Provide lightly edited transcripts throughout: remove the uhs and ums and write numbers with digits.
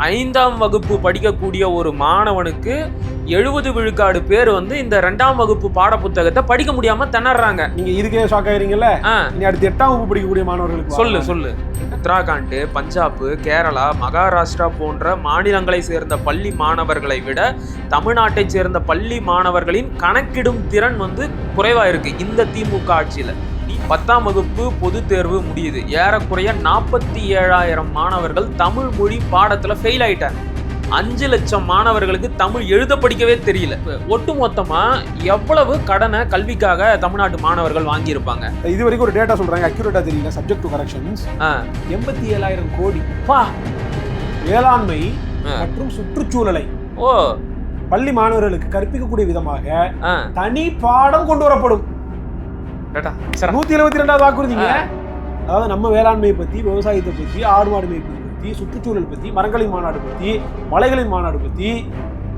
5ஆம் வகுப்பு படிக்கக்கூடிய ஒரு மாணவனுக்கு 70 விழுக்காடு பேர் வந்து இந்த 2ஆம் வகுப்பு பாட புத்தகத்தை படிக்க முடியாம திணறாங்க. நீங்க இதுக்கே ஷாக் ஆகிறீங்கல்ல, நீ அடுத்து 8ஆம் வகுப்பு படிக்கக்கூடிய மாணவர்களுக்கு சொல்லு. உத்தராகண்ட், பஞ்சாப், கேரளா, மகாராஷ்டிரா போன்ற மாநிலங்களை சேர்ந்த பள்ளி மாணவர்களை விட தமிழ்நாட்டை சேர்ந்த பள்ளி மாணவர்களின் கணக்கிடும் திறன் வந்து குறைவா இருக்கு இந்த திமுக ஆட்சியில. 10ஆம் வகுப்பு பொது தேர்வு முடியுது. ஏறக்குறைய 47,000 மாணவர்கள் தமிழ் மொழி பாடத்துல ஃபெயில் ஆயிட்டாங்க. 5 லட்சம் மாணவர்களுக்கு தமிழ் எழுத படிக்கவே தெரியல. ஒட்டுமொத்தமா எவ்வளவு கடனை கல்விக்காக தமிழ்நாட்டு மாணவர்கள் வாங்கியிருப்பாங்க? இது வரைக்கும் ஒரு டேட்டா சொல்றாங்க, அக்யூரேட்டா தெரியல, சப்ஜெக்ட் டு கரெக்ஷன்ஸ் 87,000 கோடி. வேளாண்மை மற்றும் சுற்றுச்சூழலை பள்ளி மாணவர்களுக்கு கற்பிக்கக்கூடிய விதமாக தனி பாடம் கொண்டு வரப்படும். 172வது வாக்குறுதிங்க. அதாவது நம்ம வேளாண்மையை பத்தி, விவசாயத்தை பத்தி, ஆடு மாடுமை பத்தி, சுற்றுச்சூழல் பத்தி, மரங்களின் மாநாடு பத்தி, மலைகளின் மாநாடு பத்தி,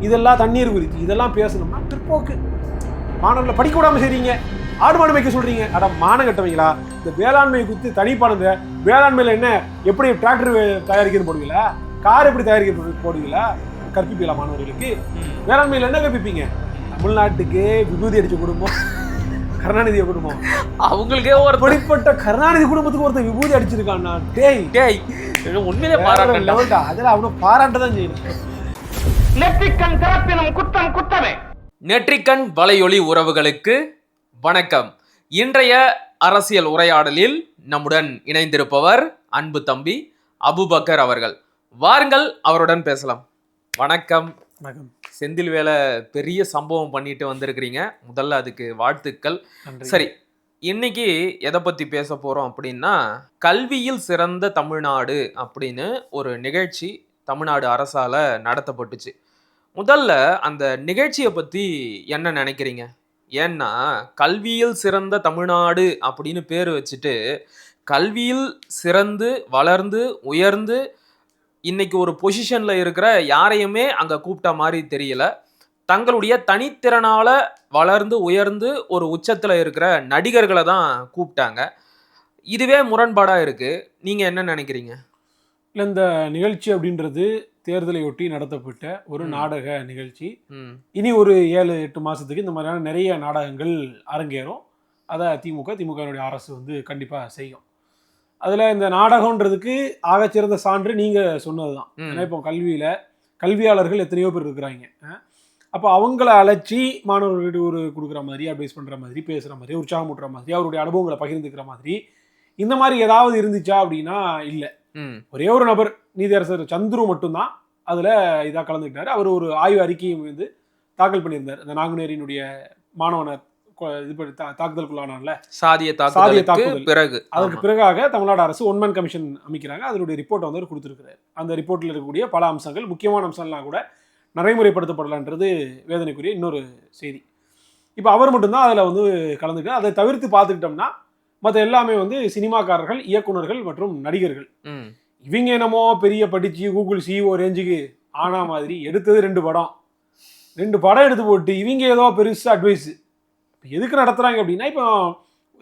இதெல்லாம் தண்ணீர் குறித்து இதெல்லாம் பேசணும்னா பிற்போக்கு மாணவர்களை படிக்க விடாம செய்றீங்க. ஆடு மாடு மேய்க்க சொல்றீங்க. அட மானம் கட்டவங்களா, இந்த வேளாண்மை குறித்து தனி பாடம். வேளாண்மையில என்ன எப்படி டிராக்டர் தயாரிக்கிறது போடுவீங்களா, கார் எப்படி தயாரிக்க போடுவீங்களா, கற்பிப்பீங்களா மாணவர்களுக்கு? வேளாண்மையில என்ன கற்பிப்பீங்க? தமிழ்நாட்டுக்கு விபூதி அடிச்ச குடும்பம் கருணாநிதி குடும்பம், அவங்களுக்கே ஒரு படிப்பட்ட கருணாநிதி குடும்பத்துக்கு ஒருத்தர் விபூதி அடிச்சிருக்கான்னா, டேய் உண்மையிலே பாராட்ட. அதெல்லாம் அவனை பாராட்டதான் செய்யணும். நெற்றிக்கண் திறப்பினும் குற்றம் குற்றமே. நெற்றிக்கண் வலையொலி உறவுகளுக்கு வணக்கம். இன்றைய அரசியல் உரையாடலில் நம்முடன் இணைந்திருப்பவர் அன்பு தம்பி அபுபக்கர் அவர்கள். வாருங்கள், அவருடன் பேசலாம். வணக்கம். வணக்கம். செந்தில் வேலை பெரிய சம்பவம் பண்ணிட்டு வந்திருக்கிறீங்க, முதல்ல அதுக்கு வாழ்த்துக்கள். சரி, இன்னைக்கு எதை பத்தி பேச போறோம் அப்படின்னா, கல்வியில் சிறந்த தமிழ்நாடு அப்படின்னு ஒரு நிகழ்ச்சி தமிழ்நாடு அரசால நடத்தப்பட்டுச்சு. முதல்ல அந்த நிகழ்ச்சியை பத்தி என்ன நினைக்கிறீங்க? ஏன்னா கல்வியில் சிறந்த தமிழ்நாடு அப்படின்னு பேர் வச்சுட்டு கல்வியில் சிறந்து வளர்ந்து உயர்ந்து இன்னைக்கு ஒரு பொசிஷன்ல இருக்கிற யாரையுமே அங்க கூப்பிட்ட மாதிரி தெரியல. தங்களுடைய தனித்திறனால வளர்ந்து உயர்ந்து ஒரு உச்சத்துல இருக்கிற நடிகர்களை தான் கூப்பிட்டாங்க. இதுவே முரண்பாடா இருக்கு. நீங்க என்ன நினைக்கிறீங்க? இல்லை, இந்த நிகழ்ச்சி அப்படின்றது தேர்தலையொட்டி நடத்தப்பட்ட ஒரு நாடக நிகழ்ச்சி. இனி ஒரு 7-8 மாசத்துக்கு இந்த மாதிரியான நிறைய நாடகங்கள் அரங்கேறும். அதை திமுகவினுடைய அரசு வந்து கண்டிப்பா செய்யும். அதில் இந்த நாடகன்றதுக்கு ஆகச்சிறந்த சான்று நீங்கள் சொன்னது தான். ஏன்னா இப்போ கல்வியாளர்கள் எத்தனையோ பேர் இருக்கிறாங்க. அப்போ அவங்கள அழைச்சி மாணவர்களுக்கு ஒரு கொடுக்குற மாதிரி, அட்வைஸ் பண்ணுற மாதிரி, பேசுகிற மாதிரி, உற்சாகம் ஊட்டுற மாதிரி, அவருடைய அனுபவங்களை பகிர்ந்துக்கிற மாதிரி இந்த மாதிரி ஏதாவது இருந்துச்சா அப்படின்னா இல்லை. ஒரே ஒரு நபர், நீதியரசர் சந்துரு மட்டும்தான் அதில் இதாக கலந்துக்கிட்டார். அவர் ஒரு ஆய்வு அறிக்கையும் வந்து தாக்கல் பண்ணியிருந்தார். அந்த நாங்குநேரியினுடைய மாணவனை தாக்குதலுக்குள்ளானான்ல, சாதிய தாக்குதல் பிறகு, அதற்கு பிறகாக தமிழ்நாடு அரசு ஒன்மேன் கமிஷன் அமைக்கிறாங்க. அதனுடைய ரிப்போர்ட் வந்து அவர் கொடுத்துருக்கிறார். அந்த ரிப்போர்ட்டில் இருக்கக்கூடிய பல அம்சங்கள், முக்கியமான அம்சம்லாம் கூட நடைமுறைப்படுத்தப்படலான்றது வேதனைக்குரிய இன்னொரு செய்தி. இப்போ அவர் மட்டும்தான் அதில் வந்து கலந்துக்க. அதை தவிர்த்து பார்த்துக்கிட்டோம்னா மற்ற எல்லாமே வந்து சினிமாக்காரர்கள், இயக்குநர்கள் மற்றும் நடிகர்கள். இவங்க என்னமோ பெரிய படிச்சு கூகுள் சிஓ ரேஞ்சுக்கு ஆனா மாதிரி எடுத்தது 2 படம் எடுத்து போட்டு இவங்க ஏதோ பெருசு அட்வைஸ் எதுக்கு நடத்துறாங்க அப்படின்னா, இப்போ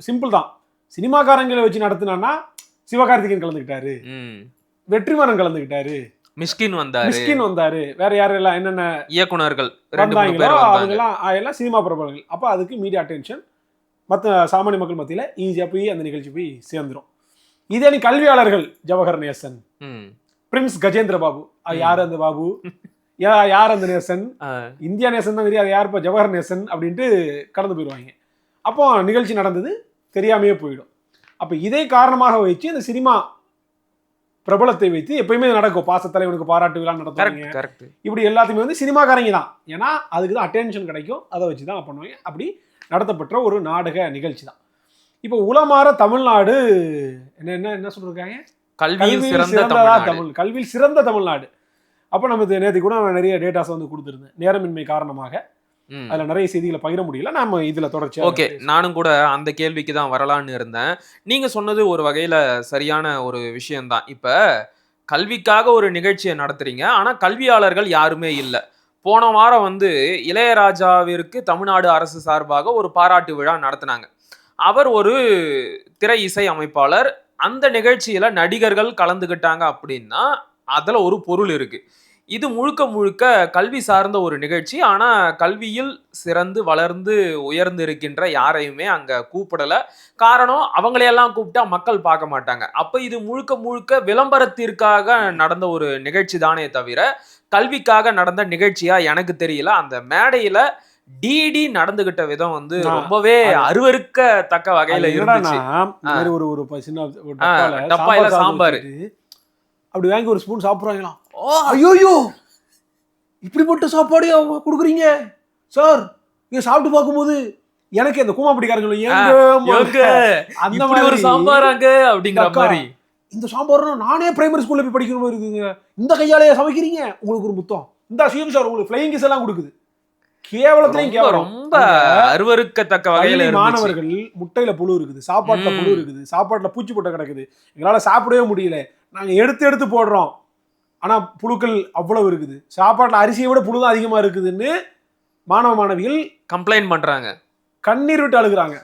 சிம்பிள் தான். சினிமாக்காரங்களை வச்சு நடத்தினா சிவகார்த்திகேயன் கலந்துக்கிட்டாரு, வெற்றிமாறன் கலந்துக்கிட்டாரு, மிஷ்கின் வந்தாரு, வேற யாரெல்லாம் என்னென்ன இயக்குனர்கள் வந்தாங்களோ அவங்கெல்லாம் எல்லாம் சினிமா பிரபலங்கள். அப்போ அதுக்கு மீடியா அட்டென்ஷன் மற்ற சாமானிய மக்கள் மத்தியில் ஈஸியாக போய் அந்த நிகழ்ச்சி போய் சேர்ந்துடும். இதே நீ கல்வியாளர்கள், ஜவஹர் நேசன், பிரின்ஸ் கஜேந்திர பாபு, யார் அந்த பாபு, யார் அந்த நேசன், இந்தியா நேசன் தான் தெரியாது, யார் இப்போ ஜவஹர் நேசன் அப்படின்ட்டு கடந்து போயிடுவாங்க. அப்போ நிகழ்ச்சி நடந்தது தெரியாமையே போயிடும். அப்போ இதை காரணமாக வச்சு இந்த சினிமா பிரபலத்தை வைத்து எப்பயுமே நடக்கும். பாசத்தலைவனுக்கு பாராட்டு விழா நடத்துவாங்க. இப்படி எல்லாத்தையுமே வந்து சினிமாக்காரங்க தான். ஏன்னா அதுக்கு தான் அட்டென்ஷன் கிடைக்கும், அதை வச்சு தான் பண்ணுவாங்க. அப்படி நடத்தப்பட்ட ஒரு நாடக நிகழ்ச்சி தான். இப்போ உளமாற தமிழ்நாடு என்ன சொல்றாங்க, கல்வியில் சிறந்த தமிழ்நாடு. அப்போ நம்ம நேற்று கூட நிறைய டேட்டாஸ் வந்து கொடுத்துருந்தேன். நேரமின்மை காரணமாக அதில் நிறைய செய்திகளை பகிர முடியல. நம்ம இதில் தொடர்ச்சி. ஓகே, நானும் கூட அந்த கேள்விக்கு தான் வரலான்னு இருந்தேன். நீங்கள் சொன்னது ஒரு வகையில் சரியான ஒரு விஷயம்தான். இப்போ கல்விக்காக ஒரு நிகழ்ச்சியை நடத்துறீங்க, ஆனால் கல்வியாளர்கள் யாருமே இல்லை. போன வாரம் வந்து இளையராஜாவிற்கு தமிழ்நாடு அரசு சார்பாக ஒரு பாராட்டு விழா நடத்தினாங்க. அவர் ஒரு திரை இசை அமைப்பாளர். அந்த நிகழ்ச்சியில் நடிகர்கள் கலந்துக்கிட்டாங்க அப்படின்னா அதுல ஒரு பொருள் இருக்கு. இது முழுக்க முழுக்க கல்வி சார்ந்த ஒரு நிகழ்ச்சி. ஆனா கல்வியில் சிறந்து வளர்ந்து உயர்ந்து இருக்கின்ற யாரையுமே அங்க கூப்பிடல. காரணம், அவங்களையெல்லாம் கூப்பிட்டா மக்கள் பார்க்க மாட்டாங்க. அப்ப இது முழுக்க முழுக்க விளம்பரத்திற்காக நடந்த ஒரு நிகழ்ச்சி தானே தவிர கல்விக்காக நடந்த நிகழ்ச்சியா எனக்கு தெரியல. அந்த மேடையில டிடி நடந்துகிட்ட விதம் வந்து ரொம்பவே அருவருக்கத்தக்க வகையில இருந்துச்சு. ஒரு சின்ன ஒரு டப்பாயில சாம்பார் அப்படி வாங்கி ஒரு ஸ்பூன் சாப்பிடுறாங்களாம். ஐயோ, இப்படிப்பட்ட சாப்பாடு கொடுக்குறீங்க சார்? நீங்க சாப்பிட்டு பார்க்கும்போது எனக்கு அந்த கூமாப்படிக்காரங்க அந்த மாதிரி ஒரு சாம்பாராங்க அப்படிங்கிற மாதிரி. இந்த சாம்பார் நானே பிரைமரி ஸ்கூல்ல போய் படிக்கிற மாதிரி இருக்குங்க. இந்த கையாலேயே சமைக்கிறீங்க? உங்களுக்கு ஒரு முத்தம் இந்த சிஎம் சார் உங்களுக்கு ஃப்ளையிங் கிஸ் எல்லாம் கொடுக்குது. கேவலத்திலையும் கேவலம். ரொம்ப அருவருக்கத்தக்க வகையில மாணவர்கள் முட்டையில புழு இருக்குது, சாப்பாட்டுல புழு இருக்குது, சாப்பாட்டுல பூச்சி போட்ட கிடக்குது, எங்களால சாப்பிடவே முடியல, நாங்க எடுத்து போடுறோம், ஆனா புழுக்கள் அவ்வளவு இருக்குது, சாப்பாட்டுல அரிசியை விட புழுதான் அதிகமா இருக்குதுன்னு மாணவ மாணவிகள் கம்ப்ளைண்ட் பண்றாங்க, கண்ணீர் விட்டு அழுகுறாங்க.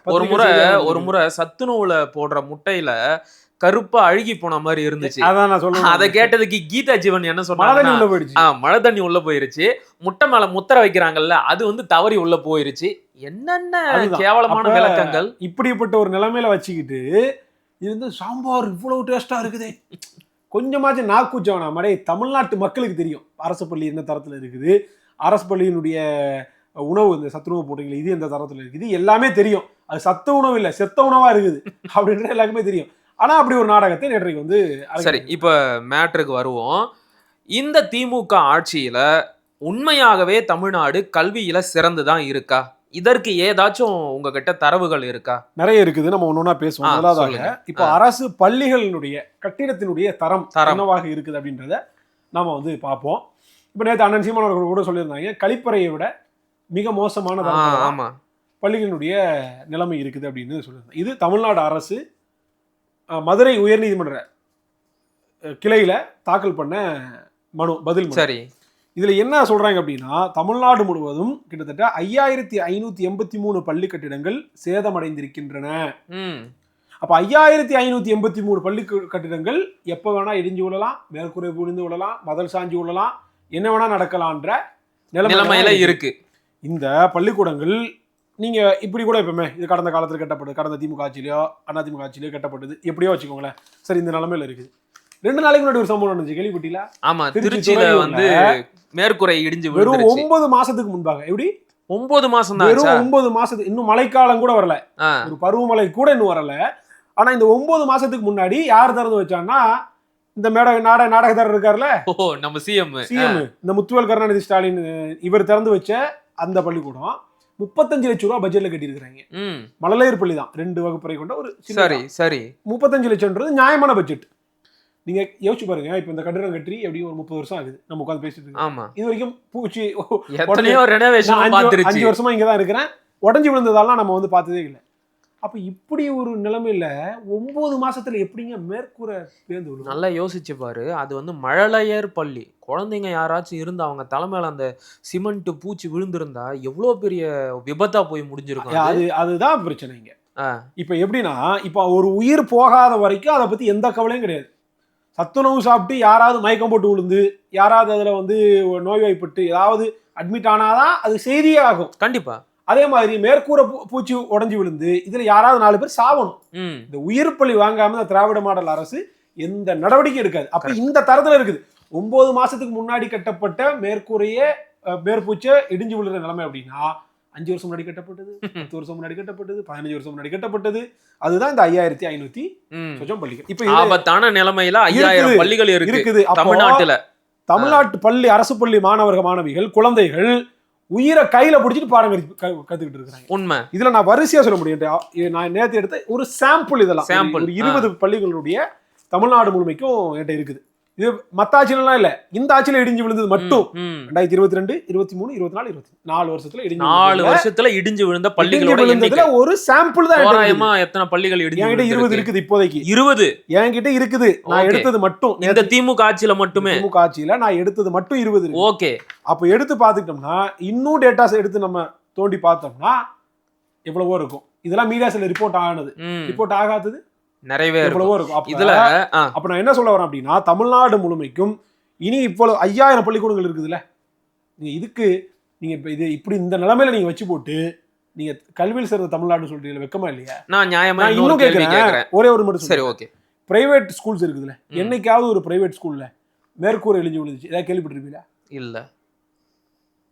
ஒரு முறை சத்துணவுல போடுற முட்டையில கருப்பா அழுகி போன மாதிரி இருந்துச்சு. அதை கேட்டதுக்கு கீதா ஜீவன் என்ன சொன்னாங்க, மழை தண்ணி உள்ள போயிருச்சு, முட்டை மேல முத்திரை வைக்கிறாங்கல்ல அது வந்து தவறி உள்ள போயிருச்சு. என்னென்ன கேவலமான விளக்கங்கள். இப்படிப்பட்ட ஒரு நிலைமையில வச்சுக்கிட்டு இது வந்து சாம்பார் இவ்வளவு டேஸ்டா இருக்குதே, கொஞ்சமாச்சும் நாக்கூச்சவனா மாதிரி தமிழ்நாட்டு மக்களுக்கு தெரியும் அரசு பள்ளி என்ன தரத்துல இருக்குது, அரசு பள்ளியினுடைய உணவு இந்த சத்துணவு போட்டீங்களா இது எந்த தரத்துல இருக்குது, எல்லாமே தெரியும். அது சத்த உணவு இல்லை செத்த உணவா இருக்குது அப்படின்ற எல்லாருக்குமே தெரியும். ஆனா அப்படி ஒரு நாடகத்தை நேற்றைக்கு வந்து சரி. இப்ப மேட்ருக்கு வருவோம். இந்த திமுக ஆட்சியில உண்மையாகவே தமிழ்நாடு கல்வியில சிறந்துதான் இருக்கா? இதற்கு ஏதாச்சும் உங்ககிட்ட தரவுகள் இருக்கா? நிறைய இருக்குது, நம்ம ஒன்னொன்னா பேசுவோம். முதலாவதாக இப்போ அரசு பள்ளிகளினுடைய கட்டிடத்தினுடைய தரம் என்னவாக இருக்குது அப்படின்றத நாம வந்து பார்ப்போம். இப்ப நேற்று அண்ணன் சீமான் அவர்கள் கூட சொல்லியிருந்தாங்க, கழிப்பறையை விட மிக மோசமான பள்ளிகளினுடைய நிலைமை இருக்குது அப்படின்னு சொல்லியிருந்தாங்க. இது தமிழ்நாடு அரசு மதுரை உயர்நீதிமன்ற கிளையில தாக்கல் பண்ண மனு பதில். சரி, இதுல என்ன சொல்றாங்க அப்படின்னா, தமிழ்நாடு முழுவதும் கிட்டத்தட்ட 5583 பள்ளி கட்டிடங்கள் சேதமடைந்திருக்கின்றன. அப்ப 5583 பள்ளி கட்டிடங்கள் எப்ப வேணா இடிஞ்சு விழலாம், மேற்கூரை விழுந்து விழலாம், மதல் சாஞ்சி விழலாம், என்ன வேணா நடக்கலான்ற நிலைமையில இருக்கு. இந்த பள்ளிக்கூடங்கள் நீங்க இப்படி கூட எப்பவுமே இது கடந்த காலத்தில் கட்டப்பட்டது, கடந்த திமுக ஆட்சியிலயோ அதிமுக ஆட்சியிலயோ கட்டப்பட்டது, எப்படியோ வச்சுக்கோங்களேன். சரி, இந்த நிலைமையில இருக்குது. 2 நாளைக்கு முன்னாடி ஒரு சம்பவம் நடந்துச்சு, கேள்விப்பட்டீங்களா? ஆமா, திருச்சியில வந்து மேற்கூரை இடிஞ்சு வெறும் 9 மாசத்துக்கு முன்பாக. எப்படி 9 மாசம் தான்? வெறும் 9 மாசத்துக்கு, இன்னும் மழைக்காலம் கூட வரல, ஒரு பருவமழை கூட இன்னும் வரல. ஆனா இந்த 9 மாசத்துக்கு முன்னாடி யார் திறந்து வச்சான்னா, இந்த நாடகத்தாரர் இருக்காருல்ல, நம்ம சிஎம் இந்த முத்துவேல் கருணாநிதி ஸ்டாலின், இவர் திறந்து வச்ச அந்த பள்ளிக்கூடம் 35 லட்சம் ரூபாய் பட்ஜெட்ல கட்டியிருக்காங்க. மழலையர் பள்ளி தான், 2 வகுப்பறை கொண்ட ஒரு. சரி 35 லட்சம்ன்றது நியாயமான பட்ஜெட். நீங்க யோசிச்சு பாருங்க, இப்ப இந்த கட்டிடம் கட்டி எப்படியும் ஒரு 30 வருஷம் ஆகுது நம்ம உட்காந்து பேசிட்டு இருக்கோம். இது வரைக்கும் பூச்சி 5 வருஷமா இங்கதான் இருக்கிறேன், உடஞ்சி விழுந்ததாலாம் நம்ம வந்து பார்த்ததே இல்லை. அப்ப இப்படி ஒரு நிலைமையில 9 மாசத்துல எப்படிங்க மேற்கூரை பேர்ந்து விழும்? நல்லா யோசிச்சு பாரு. அது வந்து மழலையர் பள்ளி, குழந்தைங்க யாராச்சும் இருந்து அவங்க தலைமையில அந்த சிமெண்ட் பூச்சி விழுந்திருந்தா எவ்வளவு பெரிய விபத்தா போய் முடிஞ்சிருக்கும். அதுதான் பிரச்சனைங்க. இப்ப எப்படின்னா, இப்ப ஒரு உயிர் போகாத வரைக்கும் அதை பத்தி எந்த கவலையும் கிடையாது. சத்துணவு சாப்பிட்டு யாராவது மயக்கம் போட்டு விழுந்து, யாராவது அதுல வந்து நோய்வாய்ப்பட்டு ஏதாவது அட்மிட் ஆனாதான் அது செய்தியே ஆகும். கண்டிப்பா. அதே மாதிரி மேற்கூரை பூச்சி உடஞ்சி விழுந்து இதுல யாராவது 4 பேர் சாவணும். இந்த உயிர் பலி வாங்காம இந்த திராவிட மாடல் அரசு எந்த நடவடிக்கை எடுக்காது. அப்ப இந்த தரத்துல இருக்குது. 9 மாசத்துக்கு முன்னாடி கட்டப்பட்ட மேற்கூரையே மேற்பூச்சை இடிஞ்சு விழுற நிலைமை அப்படின்னா 5 வருஷம் முன்னாடி கட்டப்பட்டது, 10 வருஷம் முன்னாடி கட்டப்பட்டது, 15 வருஷம் முன்னாடி கட்டப்பட்டது. அதுதான் இந்த 5500 பள்ளிகள். இப்ப ஆபத்தான நிலைமையில 5000 பள்ளிகள் இருக்குது தமிழ்நாட்டு பள்ளி, அரசு பள்ளி மாணவிகள், குழந்தைகள் உயிரை கையில பிடிச்சிட்டு பாடம் கத்துக்கிட்டு இருக்காங்க. உண்மை. இதுல நான் வரிசையா சொல்ல முடியும். நான் நேற்று எடுத்த ஒரு சாம்பிள், இதெல்லாம் 20 பள்ளிகளுடைய தமிழ்நாடு முழுமைக்கும் என்கிட்ட இருக்குது. இது மத்த ஆட்சியிலாம் இல்ல, இந்த ஆட்சியில இடிஞ்சு விழுந்தது மட்டும் 2022, 23, 24, 24 வருஷத்துல 4 வருஷத்துல இடிஞ்சு விழுந்த பள்ளிகளோட ஒரு சாம்பிள் தான். எத்தனை பள்ளிகள் என்கிட்ட 20 இருக்குது இப்போதைக்கு. 20 என்கிட்ட இருக்குது. நான் எடுத்தது மட்டும் இந்த திமுக ஆட்சியில மட்டுமே. திமுக ஆட்சியில நான் எடுத்தது மட்டும் 20. ஓகே. அப்ப எடுத்து பாத்துக்கிட்டோம்னா, இன்னும் டேட்டாஸ் எடுத்து நம்ம தோண்டி பார்த்தோம்னா எவ்வளவோ இருக்கும். இதெல்லாம் மீடியாஸ்ல ரிப்போர்ட் ஆனது, ரிப்போர்ட் ஆகாதது நிறையவே இருக்கும். அப்ப நான் என்ன சொல்ல வரேன் அப்படின்னா, தமிழ்நாடு முழுமைக்கும் இனி இப்போ 5000 பள்ளிக்கூடங்கள் இருக்குதுல்ல, நீங்க இதுக்கு நீங்க இப்ப இது இப்படி இந்த நிலைமையில நீங்க வச்சு போட்டு நீங்க கல்வியில் சிறந்த தமிழ்நாடு சொல்றீங்க, வெக்கமா இல்லையா? நான் நியாயமா நான் இன்னொரு இன்னும் கேள்வி கேட்கிறேன், கேக்குறேன். ஒரே ஒரு மட்டும் சரி, சொல்றேன். ஓகே. பிரைவேட் ஸ்கூல்ஸ் இருக்குதுல்ல, என்னைக்காவது ஒரு பிரைவேட் ஸ்கூல்ல மேற்கூரை இடிஞ்சு விழுந்துச்சு ஏதாவது கேள்விப்பட்டிருப்பீங்களா? இல்ல.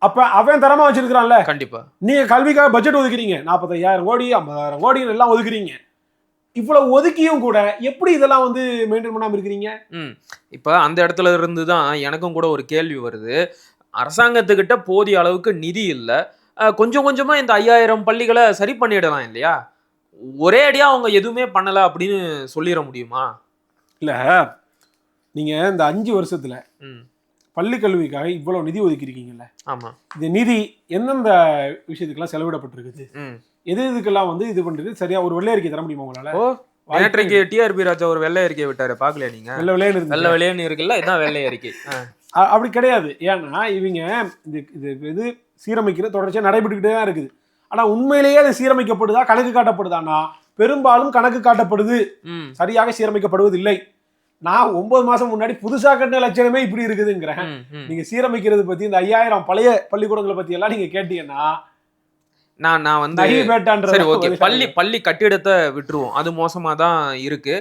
அப்ப அவன் தரமா வச்சிருக்கான்ல. கண்டிப்பா. நீங்க கல்விக்காக பட்ஜெட் ஒதுக்குறீங்க, 45,000 கோடி 50,000 கோடி எல்லாம் ஒதுக்குறீங்க. இவ்வளவு ஒதுக்கியும் கூட எப்படி இதெல்லாம் வந்து மெயின்டைன் பண்ணாம இருக்கிறீங்க? இப்ப அந்த இடத்துல இருந்து தான் எனக்கும் கூட ஒரு கேள்வி வருது. அரசாங்கத்துக்கிட்ட போதிய அளவுக்கு நிதி இல்ல. கொஞ்சம் கொஞ்சமா இந்த 5000 பள்ளிகளை சரி பண்ணிடலாம் இல்லையா? ஒரே அடியா அவங்க எதுவுமே பண்ணல அப்படின்னு சொல்லிட முடியுமா? இல்ல, நீங்க இந்த 5 வருஷத்துல பள்ளி கல்விக்காக இவ்வளவு நிதி ஒதுக்கிருக்கீங்கல்ல, ஆமா, இந்த நிதி எந்தெந்த விஷயத்துக்கெல்லாம் செலவிடப்பட்டிருக்குது, எது எதுக்கெல்லாம் வந்து இது பண்றது, சரியா ஒரு வெள்ளை அறிக்கை தர முடியுமா உங்களால? நேற்றைக்கு டிஆர்பி ராஜா ஒரு வெள்ளை அறிக்கை விட்டாரு, பாக்கலையா நீங்க? வெள்ளை வெள்ளையன்னு இருக்குல்ல, இதான் வெள்ளை அறிக்கை. அப்படி கிடையாது. ஏன்னா இவங்க இது சீரமைக்கிற தொடர்ச்சியா நடைபெற்றுக்கிட்டே தான் இருக்குது. ஆனா உண்மையிலேயே அது சீரமைக்கப்படுதா, கணக்கு காட்டப்படுதானா? பெரும்பாலும் கணக்கு காட்டப்படுது, சரியாக சீரமைக்கப்படுவது இல்லை. நான் 9 மாசம் முன்னாடி புதுசா கட்டின லட்சணமே இப்படி இருக்குதுங்கிறேன். நீங்க சீரமைக்கிறது பத்தி இந்த 5000 பழைய பள்ளிக்கூடங்களை பத்தி எல்லாம் நீங்க கேட்டீங்கன்னா நான் வந்து சரி, ஓகே, பள்ளி கட்டிடத்தை விட்டுருவோம், அது மோசமா தான் இருக்கு.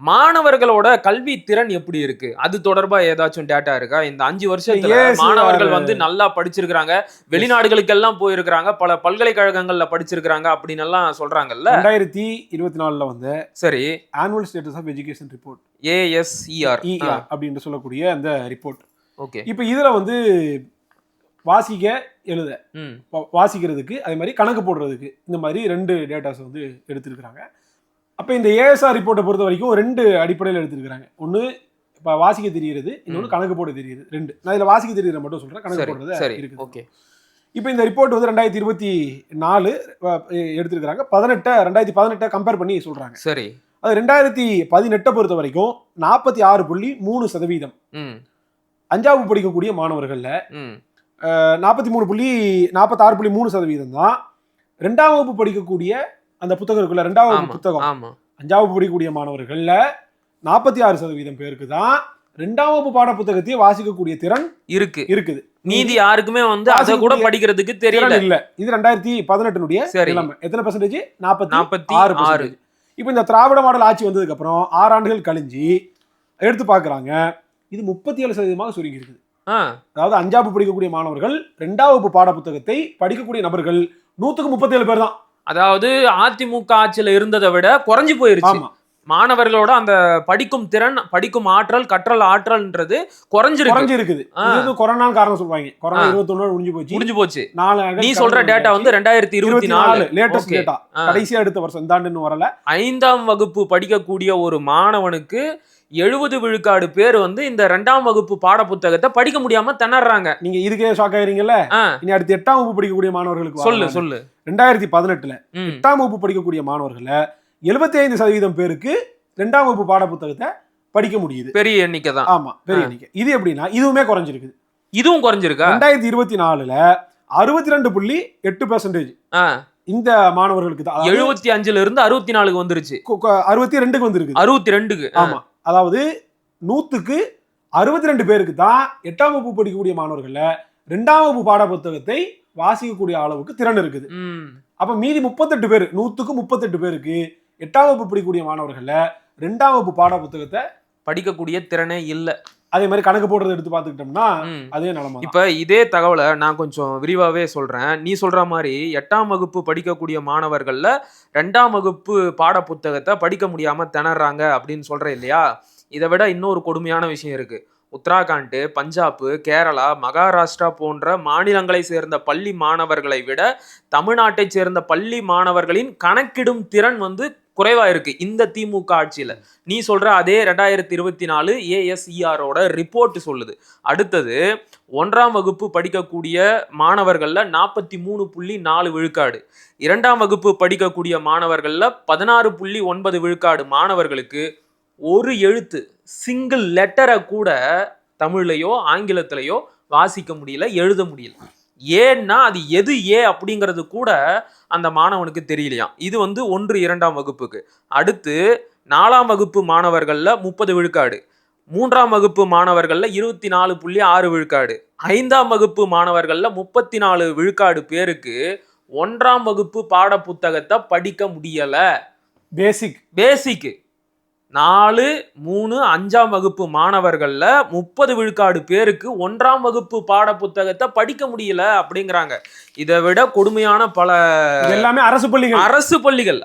மாணவர்களோட கல்வி திறன் எப்படி இருக்கு, அது தொடர்பா ஏதாச்சும் டேட்டா இருக்கா? இந்த 5 வருஷத்துல மாணவர்கள் வந்து நல்லா படிச்சிருக்காங்க, வெளிநாடுகளுக்கு எல்லாம் போயிருக்காங்க, பல பல்கலைக்கழகங்கள்ல படிச்சிருக்காங்க அப்படின்னு எல்லாம் சொல்றாங்கல்ல. 2024 வந்து சரி, annual status of education report, ASER அப்படின்னு சொல்லக்கூடிய அந்த ரிப்போர்ட். ஓகே. இப்போ இதுல வந்து வாசிக்க எழுத வாசிக்கிறதுக்கு அதே மாதிரி கணக்கு போடுறதுக்கு இந்த மாதிரி 2 டேட்டாஸ் வந்து எடுத்திருக்கிறாங்க. அப்போ இந்த ஏஎஸ்ஆர் ரிப்போர்ட்டை பொறுத்த வரைக்கும் 2 அடிப்படையில் எடுத்திருக்கிறாங்க. ஒன்று இப்போ வாசிக்க தெரிகிறது, இன்னொன்று கணக்கு போட தெரியுது. 2. நான் இதில் வாசிக்க தெரியுற மட்டும் சொல்கிறேன், கணக்கு போடுறது இருக்குது. ஓகே. இப்போ இந்த ரிப்போர்ட் வந்து 2024 எடுத்திருக்கிறாங்க. 2018 கம்பேர் பண்ணி சொல்கிறாங்க. சரி. அது 2018 பொறுத்த வரைக்கும் 46.3%. 5ஆம் வகுப்பு படிக்கக்கூடிய மாணவர்களில் 46.3% தான் 2ஆம் வகுப்பு படிக்கக்கூடிய அந்த புத்தகம் இருக்குல்ல, 2ஆம் வகுப்பு புத்தகம், 5ஆம் வகுப்பு படிக்கக்கூடிய மாணவர்கள்ல 46% பேருக்கு தான் 2ஆம் வகுப்பு பாட புத்தகத்தையே வாசிக்கக்கூடிய திறன் இருக்குது. மீதி யாருக்குமே வந்து அதை கூட படிக்கிறதுக்கு தெரியல இல்ல. இது 2018 நிலைமை. எத்தனை பர்சன்டேஜ்? 46%. இப்போ இந்த திராவிட மாடல் ஆட்சி வந்ததுக்கு அப்புறம் 6 ஆண்டுகள் கழிஞ்சு எடுத்து பாக்குறாங்க, இது 37% சுருங்கி இருக்குது. அதாவது 5ஆம் வகுப்பு படிக்கக்கூடிய மாணவர்கள் 2ஆம் வகுப்பு பாட புத்தகத்தை படிக்கக்கூடிய நபர்கள் 137 பேர் தான். அதாவது அதிமுக ஆட்சியில இருந்ததை விட குறைஞ்சு போயிருச்சு. மாணவர்களோட அந்த படிக்கும் திறன், படிக்கும் ஆற்றல், கற்றல் ஆற்றல்ன்றது குறைஞ்சிருக்குது. இது கொரோனா காரணம் சொல்வாங்க. கொரோனா 21 முடிஞ்சு போச்சு. நீ சொல்ற டேட்டா வந்து 2024 லேட்டஸ்ட் டேட்டா, கடைசியா எடுத்த வருஷம், இந்த ஆண்டுன்னு வரல. 5ஆம் வகுப்பு படிக்கக்கூடிய ஒரு மாணவனுக்கு 70 விழுக்காடு பேர் வந்து இந்த 2ஆம் வகுப்பு பாட புத்தகத்தை படிக்க முடியாம திணறாங்க. நீங்க இதுக்கே ஷாக் ஆயிருங்கல்ல. இனி அடுத்து 8ஆம் வகுப்பு படிக்கக்கூடிய மாணவர்களுக்கு சொல்லு 2018 8ஆம் வகுப்பு படிக்கக்கூடிய மாணவர்கள 75% பேருக்கு 2ஆம் வகுப்பு பாட புத்தகத்தை படிக்க முடியுது. பெரிய எண்ணிக்கை தான். ஆமா, பெரிய எண்ணிக்கை. இது எப்படின்னா இதுவுமே குறைஞ்சிருக்குது. இதுவும் குறைஞ்சிருக்கா? 2024 62.8% இந்த மாணவர்களுக்கு தான். 75ல இருந்து 64க்கு வந்துருச்சு. 62க்கு வந்திருக்கு. 62க்கு. ஆமா, அதாவது 100க்கு 62 பேருக்கு தான் 8ஆம் வகுப்பு படிக்கக்கூடிய மாணவர்கள 2ஆம் வகுப்பு பாட புத்தகத்தை வாசிக்கக்கூடிய அளவுக்கு திறன் இருக்குது. அப்ப மீதி 38 பேர், 100க்கு 38 பேருக்கு 8ஆம் வகுப்பு படிக்கக்கூடிய மாணவர்கள 2ஆம் வகுப்பு பாட புத்தகத்தை படிக்கக்கூடிய திறனே இல்ல. அதே மாதிரி கணக்கு போடுறது எடுத்து பார்த்துக்கிட்டோம்னா அதே நிலைமை. இப்ப இதே தகவலை நான் கொஞ்சம் விரிவாவே சொல்றேன். நீ சொல்ற மாதிரி 8ஆம் வகுப்பு படிக்கக்கூடிய மாணவர்கள்ல 2ஆம் வகுப்பு பாட புத்தகத்தை படிக்க முடியாம திணறாங்க அப்படின்னு சொல்றேன் இல்லையா? இதை விட இன்னொரு கொடுமையான விஷயம் இருக்கு. உத்தராகண்ட், பஞ்சாப், கேரளா, மகாராஷ்டிரா போன்ற மாநிலங்களை சேர்ந்த பள்ளி மாணவர்களை விட தமிழ்நாட்டை சேர்ந்த பள்ளி மாணவர்களின் கணக்கிடும் திறன் வந்து குறைவா இருக்கு இந்த திமுக ஆட்சியில. நீ சொல்ற அதே 2024 ASER ரிப்போர்ட் சொல்லுது. அடுத்தது 1ஆம் வகுப்பு படிக்கக்கூடிய மாணவர்கள்ல 43.4 விழுக்காடு, 2ஆம் வகுப்பு படிக்கக்கூடிய மாணவர்கள்ல 16.9 விழுக்காடு மாணவர்களுக்கு ஒரு எழுத்து, சிங்கிள் லெட்டரை கூட தமிழ்லையோ ஆங்கிலத்திலையோ வாசிக்க முடியல, எழுத முடியல. ஏன்னா அது எது அப்படிங்கிறது கூட அந்த மாணவனுக்கு தெரியலையாம். இது வந்து 1, 2ஆம் வகுப்புக்கு. அடுத்து 4ஆம் வகுப்பு மாணவர்கள்ல 30 விழுக்காடு, 3ஆம் வகுப்பு மாணவர்கள்ல 24.6 விழுக்காடு, 5ஆம் வகுப்பு மாணவர்கள்ல 34 விழுக்காடு பேருக்கு 1ஆம் வகுப்பு பாட புத்தகத்தை படிக்க முடியல. பேசிக் 4, 3, 5ஆம் வகுப்பு மாணவர்கள்ல 30 விழுக்காடு பேருக்கு 1ஆம் வகுப்பு பாட புத்தகத்தை படிக்க முடியல அப்படிங்கிறாங்க. இதை விட கொடுமையான பல எல்லாமே அரசு பள்ளிகள்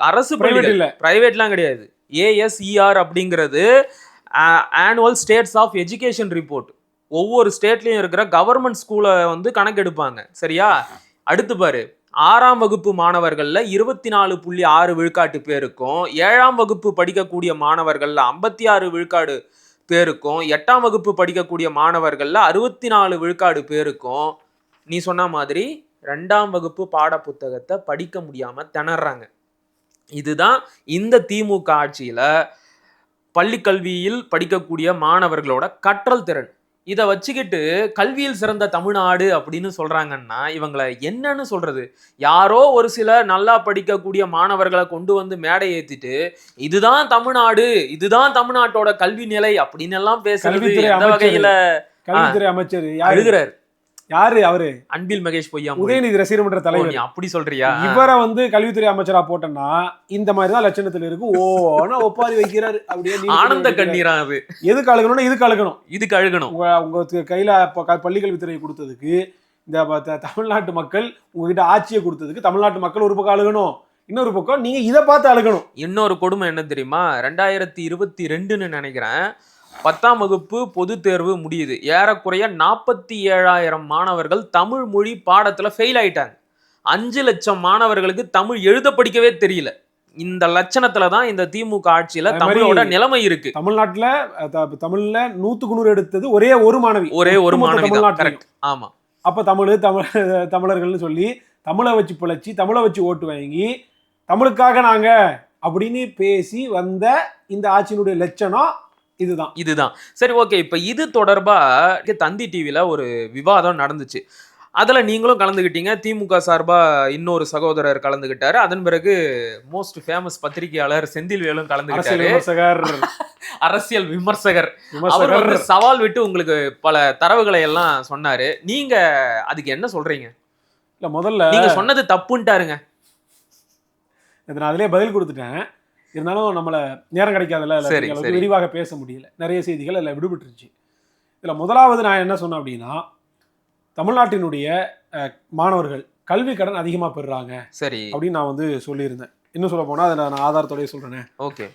பிரைவேட்லாம் கிடையாது. ASER அப்படிங்கிறது annual status of education report. ஒவ்வொரு ஸ்டேட்லயும் இருக்கிற கவர்மெண்ட் ஸ்கூலை வந்து கணக்கெடுப்பாங்க. சரியா? அடுத்து பாரு, 6ஆம் வகுப்பு மாணவர்கள்ல 24.6 விழுக்காட்டு பேருக்கும், 7ஆம் வகுப்பு படிக்கக்கூடிய மாணவர்கள்ல 56 விழுக்காடு பேருக்கும், 8ஆம் வகுப்பு படிக்கக்கூடிய மாணவர்கள்ல 64 விழுக்காடு பேருக்கும் நீ சொன்ன மாதிரி 2ஆம் வகுப்பு பாட புத்தகத்தை படிக்க முடியாம திணறாங்க. இதுதான் இந்த திமுக ஆட்சியில பள்ளி கல்வியில் படிக்கக்கூடிய மாணவர்களோட கற்றல் திறன். இதை வச்சுக்கிட்டு கல்வியில் சிறந்த தமிழ்நாடு அப்படின்னு சொல்றாங்கன்னா இவங்களை என்னன்னு சொல்றது? யாரோ ஒரு சில நல்லா படிக்கக்கூடிய மாணவர்களை கொண்டு வந்து மேடை ஏத்திட்டு இதுதான் தமிழ்நாடு, இதுதான் தமிழ்நாட்டோட கல்வி நிலை அப்படின்னு எல்லாம் பேசுறது எந்த வகையில? கல்வித்துறை அமைச்சர் எழுதுறாரு யாரு? அவரு அன்பில் மகேஷ் பொய்யா, உதயநிதி ரசிகர் மன்ற தலைவர். அப்படி சொல்றியா? இவரை வந்து கல்வித்துறை அமைச்சரா போட்டோம்னா இந்த மாதிரிதான் லட்சணத்துல இருக்கு. ஒப்பாரி வைக்கிறாரு அப்படியே ஆனந்த கண்ணீரா. அது எதுக்கு அழுகணும்னா இதுக்கு அழுகணும். உங்க கையில பள்ளி கல்வித்துறையை கொடுத்ததுக்கு, இந்த தமிழ்நாட்டு மக்கள் உங்ககிட்ட ஆட்சியை கொடுத்ததுக்கு தமிழ்நாட்டு மக்கள் ஒரு பக்கம் அழுகணும், இன்னொரு பக்கம் நீங்க இதை பார்த்து அழுகணும். இன்னொரு கொடுமை என்ன தெரியுமா? 2022ன்னு நினைக்கிறேன், 10ஆம் வகுப்பு பொது தேர்வு முடியுது. ஏறக்குறைய 47,000 மாணவர்கள் தமிழ் மொழி பாடத்துல ஃபெயில் ஆயிட்டாங்க. 5 லட்சம் மாணவர்களுக்கு தமிழ் எழுத படிக்கவே தெரியல. இந்த லட்சணத்துலதான் இந்த திமுக ஆட்சியில தமிழோட நிலைமை இருக்கு. தமிழ்நாட்டுல தமிழ்ல 100க்கு 100 எடுத்தது ஒரே ஒரு மாணவி. கரெக்ட். ஆமா. அப்ப தமிழர்கள்னு சொல்லி தமிழை வச்சு பிழைச்சி, தமிழை வச்சு ஓட்டு வாங்கி, தமிழுக்காக நாங்க அப்படின்னு பேசி வந்த இந்த ஆட்சியினுடைய லட்சணம் இதுதான். சரி, ஓகே. இப்ப இது தொடர்பா தந்தி டிவில ஒரு விவாதம் நடந்துச்சு. அதுல நீங்களும் கலந்துகிட்டீங்க. திமுக சார்பா இன்னொரு சகோதரர் கலந்துகிட்டாரு. அதன் பிறகு மோஸ்ட் ஃபேமஸ் பத்திரிகையாளர் செந்தில்வேலும் கலந்துகிட்டாரு. அரசியல் விமர்சகர். அவர் வந்து சவால் விட்டு உங்களுக்கு பல தரவுகளை எல்லாம் சொன்னாரு. நீங்க அதுக்கு என்ன சொல்றீங்க? இல்ல, முதல்ல நீங்க சொன்னது தப்புன்ட்டாருங்க. நான் அதிலே பதில் கொடுத்துட்டேன். இருந்தாலும் நம்மள நேரம் கிடைக்காதுல்ல, விரிவாக பேச முடியல. நிறைய செய்திகள் அதில் விடுபட்டுருச்சு. இதில் முதலாவது நான் என்ன சொன்னேன் அப்படின்னா, தமிழ்நாட்டினுடைய மாணவர்கள் கல்வி கடன் அதிகமாக பெறுறாங்க. சரி அப்படின்னு நான் வந்து சொல்லியிருந்தேன். இன்னும் சொல்ல போனால் அதில் நான் ஆதாரத்தோடய சொல்கிறேனே. ஓகே.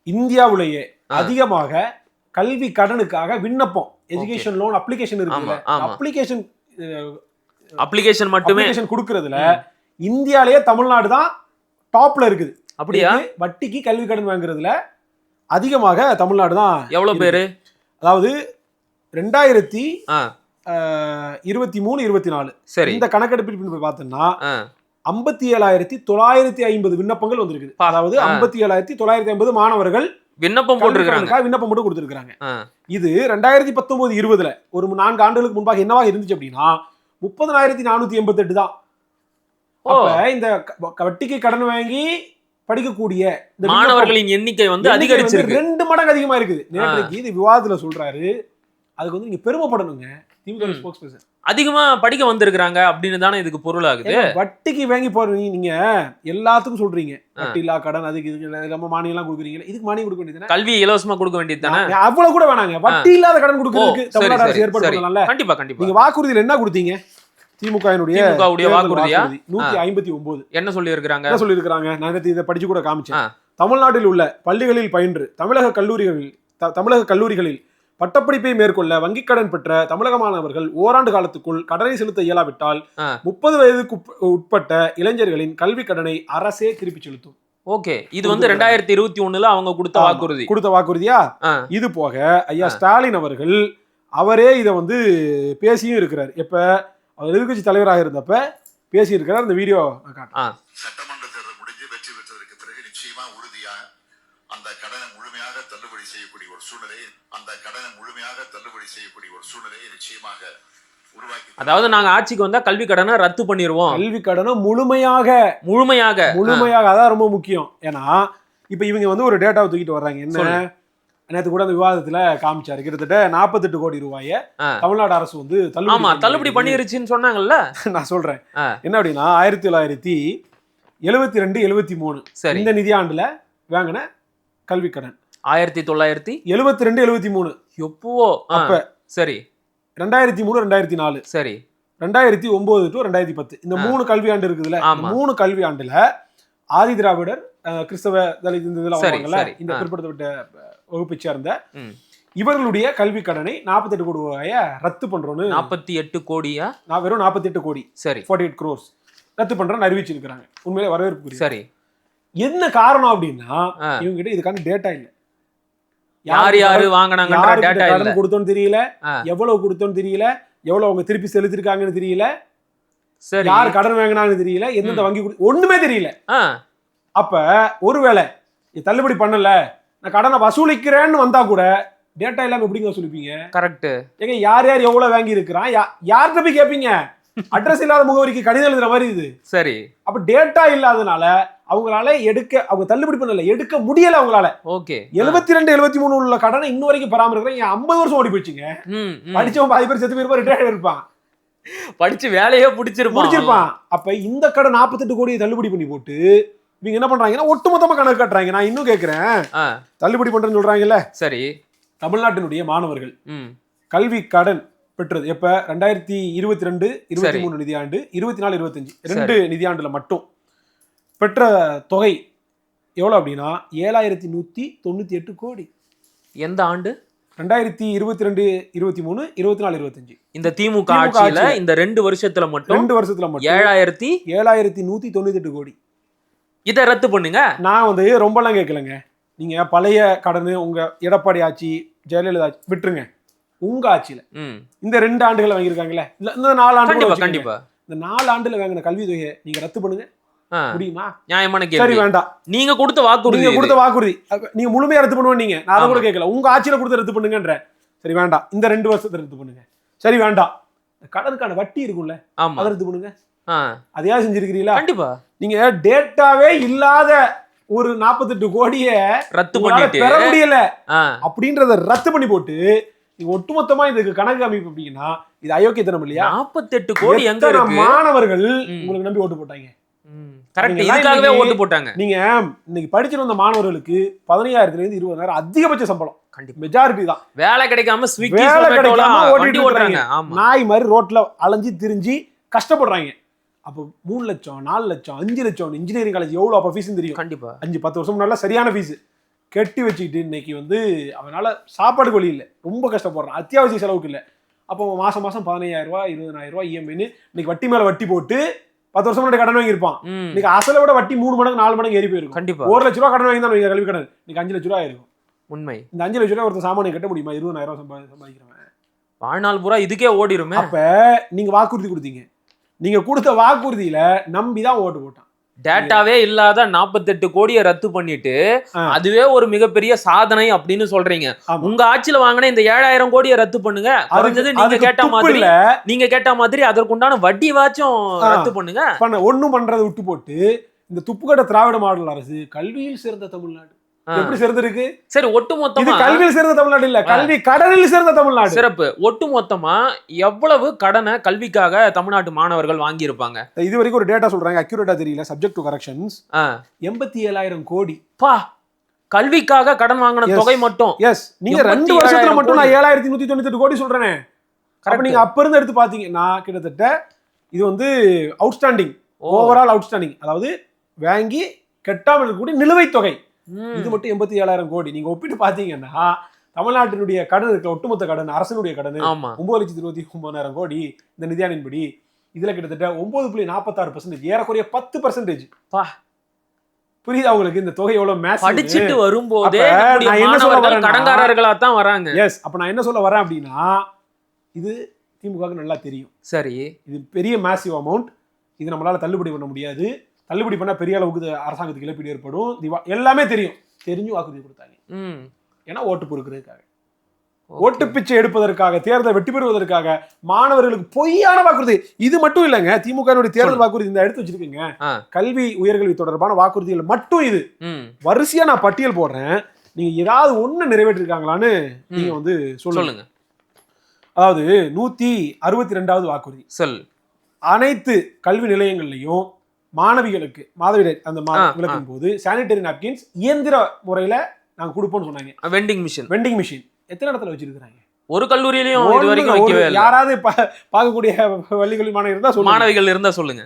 இந்தியாவிலேயே அதிகமாக கல்வி கடனுக்காக விண்ணப்பம், எஜுகேஷன் லோன் அப்ளிகேஷன் இருக்குல்ல, அப்ளிகேஷன் மட்டுமே கொடுக்கறதுல இந்தியாவிலேயே தமிழ்நாடு தான் டாப்ல இருக்குது. அப்படியா? வட்டிக்கு கல்வி கடன் வாங்குறதுல அதிகமாக தமிழ்நாடு தான். எவ்வளவு பேரு? அதாவது 2023-24 சரி, இந்த கணக்கெடுப்பில் போய் பார்த்தோம்னா 57,950 விண்ணப்பங்கள் வந்திருக்குது. அதாவது 57,950 மாணவர்கள் விண்ணப்பம் மட்டும் கொடுத்திருக்காங்க. இது 2019-20 ஒரு 4 ஆண்டுகளுக்கு முன்பாக என்னவாக இருந்துச்சு அப்படின்னா 30,488 தான். இந்த வட்டிக்கு கடன் வாங்கி படிக்கக்கூடிய மாணவர்களின் எண்ணிக்கை வந்து அதிகரிச்சிருக்கு. 2 மடங்கு அதிகமா இருக்குது. நேற்றைக்கு இது விவாதத்துல சொல்றாரு. அதுக்கு வந்து நீங்க பெருமைப்படணுங்க. திமுக ஸ்போக்ஸ்பர்சன் அதிகமா படிக்க வந்திருக்காங்க அப்படின்னு தானே இதுக்கு பொருள் ஆகுது. வட்டிக்கு வாங்கி போறீங்க, நீங்க எல்லாத்துக்கும் சொல்றீங்க வட்டி இல்லா கடன், அதுக்கு இதுக்கு நம்ம மானியம் எல்லாம் கொடுக்குறீங்க. இதுக்கு மானியம் கொடுக்க வேண்டியது, கல்வி இலவசமா கொடுக்க வேண்டியது தானே. அவ்வளவு கூட வேணாங்க. வட்டி இல்லாத கடன் கொடுக்கறதுக்கு தமிழ்நாடு அரசு ஏற்பாடு பண்ணலாம்ல. கண்டிப்பா. நீங்க வாக்குறுதியில் என்ன கொடுத்தீங்க? திமுகவுடைய வாக்குறுதியா 159 என்ன சொல்லி இருக்காங்க? நான் இதை படிச்சு கூட காமிச்சேன். தமிழ்நாட்டில் உள்ள பள்ளிகளில் பயின்று தமிழக கல்லூரிகளில் பட்டப்படிப்பை மேற்கொள்ள வங்கிக் கடன் பெற்ற தமிழக மாணவர்கள் ஓராண்டு காலத்துக்குள் கடனை செலுத்த இயலாவிட்டால் 30 வயதுக்கு உட்பட்ட இளைஞர்களின் கல்வி கடனை அரசே திருப்பி செலுத்தும். ஓகே, இது வந்து 2021 அவங்க கொடுத்த வாக்குறுதியா? இது போக ஐயா ஸ்டாலின் அவர்கள் அவரே இதை வந்து பேசியும் இருக்கிறார். எப்ப அவர் எதிர்கட்சி தலைவராக இருந்தப்ப பேசி இருக்கிறார். அந்த வீடியோ சட்டமன்ற தேர்தல் முடிஞ்சு வெற்றி பெற்றதற்கு பிறகு நிச்சயமா உறுதியா அந்த கடனை முழுமையாக தள்ளுபடி செய்யக்கூடிய ஒரு சூழ்நிலையை நிச்சயமாக உருவாக்கி, அதாவது நாங்க ஆட்சிக்கு வந்தா கல்வி கடனை ரத்து பண்ணிடுவோம். கல்வி கடனை முழுமையாக அதான் ரொம்ப முக்கியம். ஏன்னா இப்ப இவங்க வந்து ஒரு டேட்டாவை தூக்கிட்டு வர்றாங்க. என்ன, நேற்று கூட அந்த விவாதத்துல காமிச்சாரு. கிட்டத்தட்ட 48 கோடி ரூபாயை தமிழ்நாடு அரசு வந்து தள்ளுபடி பண்ணிருச்சுன்னு சொன்னாங்கல்ல. நான் சொல்றேன் என்ன அப்படின்னா 1972-73 இந்த நிதியாண்டுல வாங்கின கல்வி கடன் 1972-73 எப்போ அப்ப சரி 2003-2004 சரி 2009-2010 இந்த 3 கல்வியாண்டு இருக்குதுல்ல. இந்த 3 கல்வியாண்டுல ஆதி திராவிடர் கிறிஸ்தவ தலித் இந்த பிற்படுத்தப்பட்ட வகுப்பை சேர்ந்த இவர்களுடைய கல்வி கடனை 48 கோடி ரூபாயை ரத்து பண்றோம்னு 48 கோடியா வெறும் 48 கோடி சரி 48 crores ரத்து பண்றோம்னு அறிவிச்சிருக்காங்க. உண்மையிலே வரவேற்பு. சரி என்ன காரணம் அப்படின்னா இவங்க கிட்ட இதுக்கான டேட்டா இல்ல. யாரு வாங்குனாங்க டேட்டா இல்ல. கொடுத்தோன்னு தெரியல, எவ்வளவு கொடுத்தோன்னு தெரியல, எவ்வளவு அவங்க திருப்பி செலுத்திருக்காங்கன்னு தெரியல, சரி யார் கடன் வாங்கினாங்கன்னு தெரியல, எந்தெந்த வங்கி ஒண்ணுமே தெரியல. அப்ப ஒருவேளை தள்ளுபடி பண்ணல நான் கடனை வசூலிக்கிறேன்னு வந்தா கூட டேட்டா இல்லாம எப்படிங்க வசூலிப்பீங்க? கரெக்ட். ஏங்க யார் யார் எவ்வளவு வாங்கி இருக்கிறான் யார்கிட்ட போய் கேட்பீங்க? அட்ரஸ் இல்லாத முகவரிக்கு கடிதம் எழுதுற மாதிரி இது. சரி அப்ப டேட்டா இல்லாதனால அவங்களால அவங்க தள்ளுபடி பண்ணல, எடுக்க முடியல அவங்களால. ஓகே 72-73 உள்ள கடனை இன்னும் வரைக்கும் பராமரிக்கிறேன். 50 வருஷம் ஓடி போயிடுச்சுங்க. படிச்சவன் 10 பேர் செத்து போயிருப்பான், ரிட்டையர்ட் இருப்பான், படிச்சு வேலையே முடிச்சிருப்பான். அப்ப இந்த கடை 48 கோடியை தள்ளுபடி பண்ணி போட்டு இவங்க என்ன பண்றாங்கன்னா ஒட்டுமொத்தமா கணக்கு காட்டுறாங்க. நான் இன்னும் கேட்கிறேன், தள்ளுபடி பண்றேன்னு சொல்றாங்கல்ல. சரி தமிழ்நாட்டினுடைய மாணவர்கள் கல்வி கடன் பெற்றது எப்ப 2022-23 நிதியாண்டு 24-25 2 நிதியாண்டுல மட்டும் பெற்ற தொகை எவ்வளவு அப்படின்னா 7198 கோடி. எந்த ஆண்டு? 2022-23 24-25 இந்த திமுக ஆட்சியில இந்த 2 வருஷத்துல மட்டும் 7198 கோடி. இதை ரத்து பண்ணுங்க. நான் வந்து ரொம்பலாம் கேட்கலங்க. நீங்க பழைய கடன் உங்க எடப்பாடி ஆட்சி ஜெயலலிதா ஆட்சி விட்டுருங்க. உங்க ஆட்சியில இந்த 2 ஆண்டுகள் வாங்கியிருக்காங்கல்ல, இந்த 4 ஆண்டு கண்டிப்பா இந்த 4 ஆண்டுல வாங்கின கல்வி தொகையை நீங்க ரத்து பண்ணுங்க முடியுமா? நியாயமான கேள்வி. சரி வேண்டாம், நீங்க கொடுத்த வாக்குறுதி நீங்க முழுமையா ரத்து பண்ணுவீங்க. நான் அதை கூட கேட்கல. உங்க ஆட்சியில கொடுத்து ரத்து பண்ணுங்கன்ற. சரி வேண்டாம், இந்த 2 வருஷத்தை ரத்து பண்ணுங்க. சரி வேண்டாம், கடனுக்கான வட்டி இருக்கும்ல அதை ரத்து பண்ணுங்க. அதையா செஞ்சிருக்கிறீங்களா? கண்டிப்பா. நீங்க டேட்டாவே இல்லாத ஒரு 48 கோடியை ரத்து பண்ணிட்டு பெற முடியல அப்படின்றத ரத்து பண்ணி போட்டு நீங்க ஒட்டுமொத்தமா இதுக்கு கணக்கு அமைப்பு அப்படின்னா இது அயோக்கியத்தனம் இல்லையா? 48 கோடி எங்க இருக்கு? மாணவர்கள் உங்களுக்கு நம்பி ஓட்டு போட்டாங்க. கரெக்ட், இதுக்காகவே ஓட்டு போட்டாங்க. நீங்க இன்னைக்கு படிச்சிட்டு வந்த மாணவர்களுக்கு 15,000 இருந்து 20,000 அதிகபட்ச சம்பளம். மெஜாரிட்டி தான் வேலை கிடைக்காம ஸ்விக்கி ஓட்டிட்டு ஓடுறாங்க. நாய் மாதிரி ரோட்ல அலைஞ்சு திரிஞ்சு கஷ்டப்படுறாங்க. அப்போ 3 லட்சம் 4 லட்சம் 5 லட்சம் இன்ஜினியரிங் காலேஜ் எவ்வளவு அப்ப ஃபீஸ் தெரியும்? கண்டிப்பா 5-10 வருஷம் முன்னால சரியான ஃபீஸ் கட்டி வச்சுக்கிட்டு இன்னைக்கு வந்து அவனால சாப்பாடு வழி இல்லை, ரொம்ப கஷ்டப்படுறான், அத்தியாவசிய செலவுக்கு இல்லை. அப்போ மாசம் 15,000 ரூபாய் 20,000 இஎம்ஐன்னு இன்னைக்கு வட்டி மேல வட்டி போட்டு 10 வருஷம் முன்னாடி கடன் வாங்கியிருப்பான். இன்னைக்கு அசலை விட வட்டி 3 மடங்கு 4 மடங்கு ஏறி போயிருக்கும். கண்டிப்பா 1 லட்ச ரூபாய் கடன் வாங்கி தான் கல்வி கடன் இன்னைக்கு 5 லட்ச ரூபாய் இருக்கும். உண்மை. இந்த 5 லட்ச ரூபாய் ஒருத்தர் சாமானியம் கட்ட முடியுமா? 20,000 சம்பாதிக்கிறவன் வாழ்நாள் பூரா இதுக்கே ஓடிடுமே. அப்ப நீங்க வாக்குறுதி கொடுத்தீங்க, நீங்க கொடுத்த வாக்குறுதியில நம்பிதான் ஓட்டு போட்டான். டேட்டாவே இல்லாத 48 கோடியை ரத்து பண்ணிட்டு அதுவே ஒரு மிகப்பெரிய சாதனை அப்படின்னு சொல்றீங்க. உங்க ஆட்சியில வாங்கின இந்த 7,000 கோடியை ரத்து பண்ணுங்க. குறைஞ்சது நீங்க கேட்ட மாதிரி அதற்குண்டான வட்டி வாச்சும் ரத்து பண்ணுங்க. ஒண்ணும் பண்றதை விட்டு போட்டு இந்த துப்புக்கட்ட திராவிட மாடல் அரசு கல்வியில் சிறந்த தமிழ்நாடு எப்படி சிறந்திருக்கு? சரி, ஒட்டுமொத்தமா கல்வியில் சிறந்த தமிழ்நாடு இல்ல, கல்வி கடனில் சிறந்த தமிழ்நாடு. சிறப்பு. ஒட்டுமொத்தமா எவ்வளவு கடனை கல்விக்காக தமிழ்நாட்டு மாணவர்கள் வாங்கி இருப்பாங்க? இது வரைக்கும் ஒரு டேட்டா சொல்றாங்க, அக்யூரேட்டா தெரியல, சப்ஜெக்ட் டு கரெக்ஷன்ஸ். 87,000 கோடி பா கல்விக்காக கடன் வாங்கின தொகை மட்டும். எஸ், நீங்க 2 வருஷத்துல மட்டும் நான் 7,198 கோடி சொல்றேனே. அப்ப நீங்க அப்ப இருந்து எடுத்து பாத்தீங்கன்னா கிட்டத்தட்ட இது வந்து அவுட்ஸ்டாண்டிங், ஓவரால் அவுட்ஸ்டாண்டிங், அதாவது வாங்கி கட்டாமல் இருக்கக்கூடிய நிலுவைத் தொகை இது மட்டும் 87,000 கோடி. நீங்க ஒப்பிட்டு பாத்தீங்கன்னா தமிழ்நாட்டினுடைய கடன் இருக்க ஒட்டுமொத்த கடன், அரசனுடைய கடன் 9,29,000 கோடி இந்த நிதியாண்டின்படி. இதுல கிட்டத்தட்ட 9.46%, ஏறக்குறைய 10%. புரியுதா உங்களுக்கு இந்த தொகை எவ்வளவு மேசிவ்? படிச்சிட்டு வரும்போதே கடன்காரர்களா தான் வராங்க. எஸ், அப்ப நான் என்ன சொல்ல வரேன் அப்படின்னா இது திமுகவுக்கு நல்லா தெரியும். சரி, இது பெரிய மேசிவ் அமௌண்ட், இது நம்மளால தள்ளுபடி பண்ண முடியாது. தள்ளுபடி பண்ணா பெரிய அளவுக்கு அரசாங்கத்துக்கு இழப்பீடு ஏற்படும், எல்லாமே தெரியும். தெரிஞ்சு வாக்குறுதி கொடுத்தாங்க. ஏன்னா ஓட்டு பொறுக்கிறதுக்காக, ஓட்டு பிச்சை எடுப்பதற்காக, தேர்தலை வெற்றி பெறுவதற்காக மாணவர்களுக்கு பொய்யான வாக்குறுதி. இது மட்டும் இல்லைங்க, திமுக தேர்தல் வாக்குறுதி இந்த எடுத்து வச்சிருக்கீங்க. கல்வி உயர்கல்வி தொடர்பான வாக்குறுதிகள் மட்டும் இது வரிசையா நான் பட்டியல் போடுறேன். நீங்க ஏதாவது ஒண்ணு நிறைவேற்றிருக்காங்களான்னு நீங்க வந்து சொல்லுங்க. அதாவது 162வது வாக்குறுதி சொல். அனைத்து கல்வி நிலையங்கள்லையும் மாணவிகளுக்கு மாதவிடாய் அந்த விளக்கும் போது சானிடரி நாப்கின்ஸ் இயந்திர முறையில நாங்க கொடுப்போம்னு சொன்னாங்க. வெண்டிங் மிஷின் எத்தனை இடத்துல வச்சிருக்காங்க? ஒரு கல்லூரியிலயும் இது வரைக்கும் வைக்கவே இல்லை. யாராவது பார்க்கக்கூடிய பள்ளிகளில் மாணவிகள் இருந்தா சொல்லுங்க.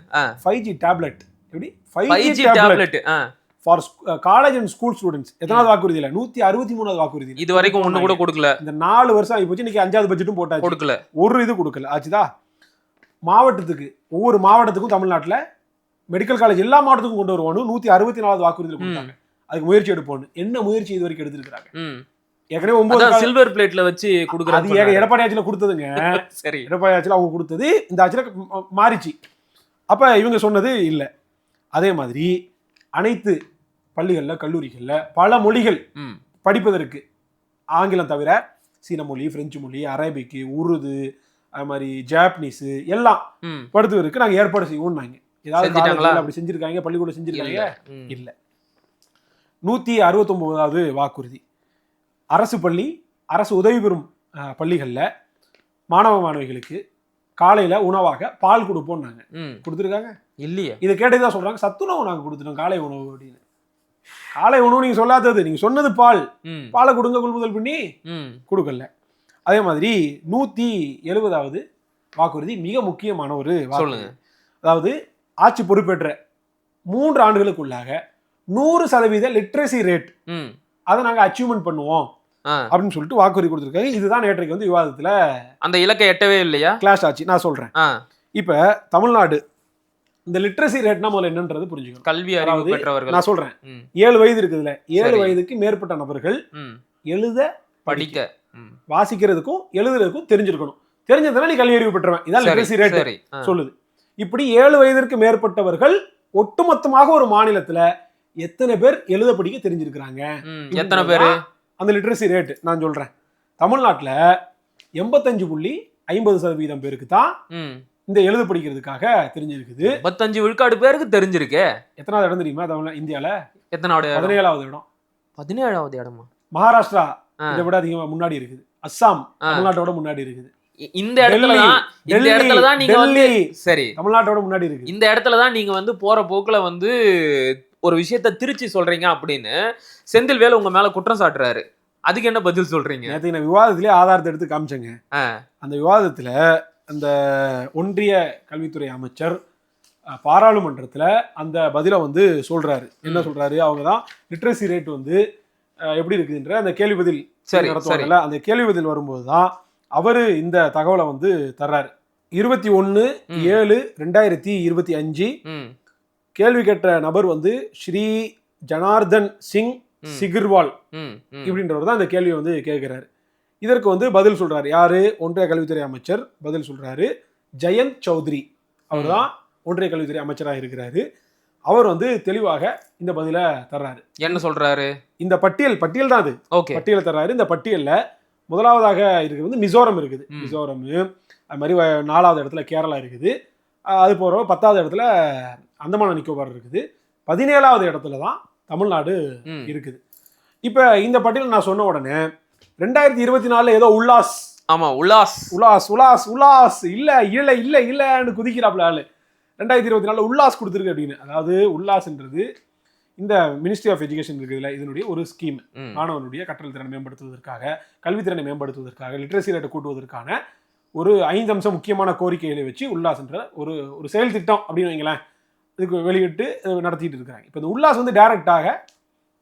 5G டேப்லெட் எப்படி 5G tablet for college and school students எத்தனாவது வாக்குறுதி இல்ல 163வது வாக்குறுதி இது வரைக்கும் ஒண்ணு கூட கொடுக்கல. இந்த 4 வருஷம் ஆகி போச்சு. இன்னைக்கு 5வது பட்ஜெட்டும் போட்டாச்சு, கொடுக்கல. ஒரு இது கொடுக்கல ஆச்சுதா. மாவட்டத்துக்கு ஒவ்வொரு மாவட்டத்துக்கும் தமிழ்நாட்டுல மெடிக்கல் காலேஜ் எல்லா மாவட்டத்துக்கும் கொண்டு வருவோம் 164வது வாக்குறுதியில் கொடுத்தாங்க. அதுக்கு முயற்சி எடுப்போம். என்ன முயற்சி இது வரைக்கும் எடுத்திருக்காங்க? ஏற்கனவே 9 சில்வர் பிளேட்ல வச்சு கொடுக்குறாங்க. அது எடப்பாடி ஆட்சியில கொடுத்ததுங்க. சரி, எடப்பாடி ஆட்சியில அவங்க கொடுத்தது இந்த ஆட்சியில மாறிச்சு. அப்ப இவங்க சொன்னது இல்ல. அதே மாதிரி அனைத்து பள்ளிகள்ல கல்லூரிகள்ல பல மொழிகள் படிப்பதற்கு ஆங்கிலம் தவிர சீன மொழி, பிரெஞ்சு மொழி, அரபிக்கு, உருது, அது மாதிரி ஜாப்பனீஸ் எல்லாம் படுத்துவதற்கு நாங்க ஏற்பாடு செய்வோம். ஏதாவது அப்படி செஞ்சிருக்காங்க? பள்ளிக்கூடம் செஞ்சிருக்காங்க? இல்ல. 169வது வாக்குறுதி அரசு பள்ளி, அரசு உதவி பெறும் பள்ளிகள்ல மாணவ மாணவிகளுக்கு காலையில உணவாக பால் கொடுப்போம். நாங்க கொடுத்துருக்காங்க இல்லையா? இதை கேட்டதுதான் சொல்றாங்க சத்துணவு நாங்க கொடுத்துட்டோம் காலை உணவு அப்படின்னு. காலை உணவு நீங்க சொல்லாதது, நீங்க சொன்னது பாலை கொடுங்க கொள்முதல் பண்ணி கொடுக்கல. அதே மாதிரி 170வது வாக்குறுதி மிக முக்கியமான ஒரு வாக்குறுதி. அதாவது ஆட்சி பொறுப்பேற்ற 3 ஆண்டுகளுக்குள்ளாக 100% லிட்ரஸி ரேட் அதை நாங்க அச்சீவ்மெண்ட் பண்ணுவோம் அப்படின்னு சொல்லிட்டு வாக்குறுதி கொடுத்திருக்காங்க. இதுதான் நேற்றைக்கு வந்து விவாதத்துல அந்த இலக்கை எட்டவே இல்லையா கிளாஷ் ஆச்சு. நான் சொல்றேன். இப்ப தமிழ்நாடு இந்த லிட்ரஸி ரேட்னா முதல்ல என்னன்றது புரிஞ்சுக்கணும். கல்வி அறிவு பெற்றவர்கள். நான் சொல்றேன் 7 வயது இருக்குதுல, 7 வயதுக்கு மேற்பட்ட நபர்கள் எழுத படிக்க வாசிக்கிறதுக்கும் எழுதுறதுக்கும் தெரிஞ்சிருக்கணும். தெரிஞ்சதுனா நீ கல்வி அறிவு பெற்றவன். இதான் லிட்ரஸி ரேட் சொல்லுது. இப்படி 7 வயதிற்கு மேற்பட்டவர்கள் ஒட்டுமொத்தமாக ஒரு மாநிலத்துல எத்தனை பேர் எழுத படிக்க தெரிஞ்சிருக்கிறாங்க, எத்தனை பேர் அந்த லிட்ரஸி ரேட் நான் சொல்றேன். தமிழ்நாட்டுல 85.50% பேருக்கு தான் இந்த எழுத படிக்கிறதுக்காக தெரிஞ்சிருக்குது. 35 விழுக்காடு பேருக்கு தெரிஞ்சிருக்கு. எத்தனாவது இடம் தெரியுமா தமிழ்நாடு? இந்தியால எத்தனாவது? 17வது இடம். 17வது இடமா? மகாராஷ்டிரா இதை விட அதிகமா முன்னாடி இருக்குது. அஸ்ஸாம் தமிழ்நாட்டோட முன்னாடி இருக்குது. இந்த இடத்துல தான் நீங்க வந்து சரி தமிழ்நாட்டோட முன்னாடி இருக்கு. இந்த இடத்துல தான் நீங்க வந்து போற போக்குல வந்து ஒரு விஷயத்த திருச்சி சொல்றீங்க அப்படின்னு செந்தில்வேல் உங்க மேல குற்றம் சாட்டுறாரு. அதுக்கு என்ன பதில் சொல்றீங்க? நேற்று நான் விவாதத்திலே ஆதாரத்தை எடுத்து காமிச்சேங்க. அந்த விவாதத்துல அந்த ஒன்றிய கல்வித்துறை அமைச்சர் பாராளுமன்றத்துல அந்த பதில வந்து சொல்றாரு. என்ன சொல்றாரு? அவங்கதான் லிட்ரஸி ரேட் வந்து எப்படி இருக்குதுன்ற அந்த கேள்வி பதில் நடத்துவாங்கல்ல, அந்த கேள்வி பதில் வரும்போதுதான் அவரு இந்த தகவலை வந்து தர்றாரு. 21/7/2025 கேள்வி கேட்ட நபர் வந்து ஸ்ரீ ஜனார்தன் சிங் சிகிர்வால் இப்படின்றவர் தான் அந்த கேள்வியை வந்து கேட்கிறாரு. இதற்கு வந்து பதில் சொல்றாரு யாரு? ஒன்றிய கல்வித்துறை அமைச்சர் பதில் சொல்றாரு. ஜெயந்த் சௌத்ரி அவர் தான் ஒன்றிய கல்வித்துறை அமைச்சராக இருக்கிறாரு. அவர் வந்து தெளிவாக இந்த பதில தர்றாரு. என்ன சொல்றாரு? இந்த பட்டியல் தான் அது. பட்டியலை தர்றாரு. இந்த பட்டியல்ல முதலாவதாக இருக்கிறது வந்து மிசோரம் இருக்குது. மிசோரம், அது மாதிரி 4வது இடத்துல கேரளா இருக்குது. அது போற 10வது இடத்துல அந்தமான் நிக்கோபார் இருக்குது. 17வது இடத்துல தான் தமிழ்நாடு இருக்குது. இப்ப இந்த பட்டியல் நான் சொன்ன உடனே 2024 ஏதோ உல்லாஸ் இல்லன்னு குதிக்கிறாப்ல ஆளு. 2024 உல்லாஸ் கொடுத்துருக்கு அப்படின்னு. அதாவது உல்லாஸ்ன்றது இந்த மினிஸ்ட்ரி ஆஃப் எஜுகேஷன் இருக்குதுல, இதனுடைய ஒரு ஸ்கீம். மாணவனுடைய கற்றல் திறனை மேம்படுத்துவதற்காக, கல்வித்திறனை மேம்படுத்துவதற்காக, லிட்ரஸி ரேட்டை கூட்டுவதற்கான ஒரு 5 அம்சம் முக்கியமான கோரிக்கைகளை வச்சு உல்லாஸ்ன்ற ஒரு செயல் திட்டம் அப்படின்னு வைங்களேன், இதுக்கு வெளியிட்டு நடத்திட்டு இருக்காங்க. இப்போ இந்த உல்லாஸ் வந்து டைரக்டாக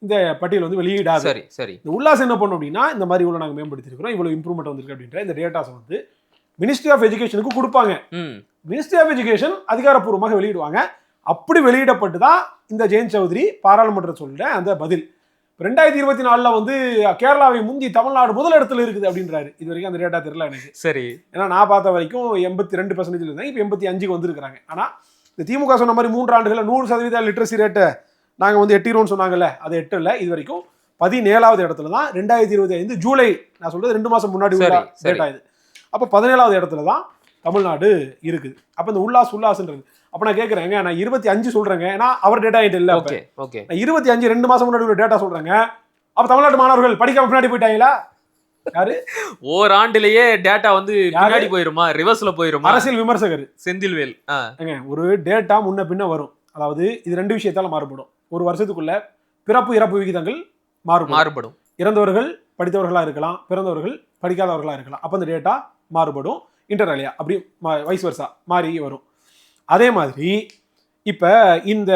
இந்த பட்டியல் வந்து வெளியிடாது. சரி இந்த உல்லாஸ் என்ன பண்ணும் அப்படின்னா, இந்த மாதிரி இவ்வளோ நாங்கள் மேம்படுத்திருக்கிறோம், இவ்வளோ இம்ப்ரூவ்மெண்ட் வந்திருக்கு அப்படின்ற இந்த டேட்டாஸை வந்து மினிஸ்ட்ரி ஆஃப் எஜுகேஷனுக்கு கொடுப்பாங்க. மினிஸ்ட்ரி ஆஃப் எஜுகேஷன் அதிகாரப்பூர்வமாக வெளியிடுவாங்க. அப்படி வெளியிடப்பட்டு தான் இந்த ஜெயந்த் சௌத்ரி பாராளுமன்றம் சொல்ற அந்த பதில். 2024 வந்து கேரளாவை முந்தி தமிழ்நாடு முதல் இடத்துல இருக்குது அப்படின்றாரு. இது வரைக்கும் அந்த டேட்டா தெரியல எனக்கு. சரி, ஏன்னா நான் பார்த்த வரைக்கும் 82% இருந்தாங்க, இப்போ 85க்கு வந்திருக்கிறாங்க. ஆனால் இந்த திமுக சொன்ன மாதிரி 3 ஆண்டுகளில் 100% லிட்ரஸி ரேட்டை நாங்கள் வந்து எட்டிரோன்னு சொன்னாங்கல்ல, அது எட்டல. இது வரைக்கும் 17வது இடத்துல தான் 2025 ஜூலை, நான் சொல்றது 2 மாசம் முன்னாடி டேட்டா இது. அப்போ 17வது இடத்துல தான் தமிழ்நாடு இருக்குது. அப்போ இந்த உல்லாஸ்ன்றது அப்போ நான் கேட்குறேங்க, நான் 25 சொல்றேங்க, ஏன்னா அவர் டேட்டா ஆகிட்டு இல்லை. நான் 25 2 மாசம் முன்னாடி ஒரு டேட்டா சொல்றேங்க. அப்ப தமிழ்நாட்டு மாணவர்கள் படிக்காம பின்னாடி போயிட்டாங்களா? யாரு? ஓராண்டிலேயே டேட்டா வந்து பின்னாடி போயிருமா, ரிவர்ஸ்ல போயிருமா? அரசியல் விமர்சகர் செந்தில்வேல். ஒரு டேட்டா முன்ன பின்ன வரும். அதாவது இது 2 விஷயத்தால மாறுபடும். ஒரு வருஷத்துக்குள்ள பிறப்பு இறப்பு விகிதங்கள் மாறுபடும். இறந்தவர்கள் படித்தவர்களா இருக்கலாம், பிறந்தவர்கள் படிக்காதவர்களா இருக்கலாம். அப்ப அந்த டேட்டா மாறுபடும். இன்டர்அலியா அப்படி வைஸ் வர்சா மாறி வரும். அதே மாதிரி இப்ப இந்த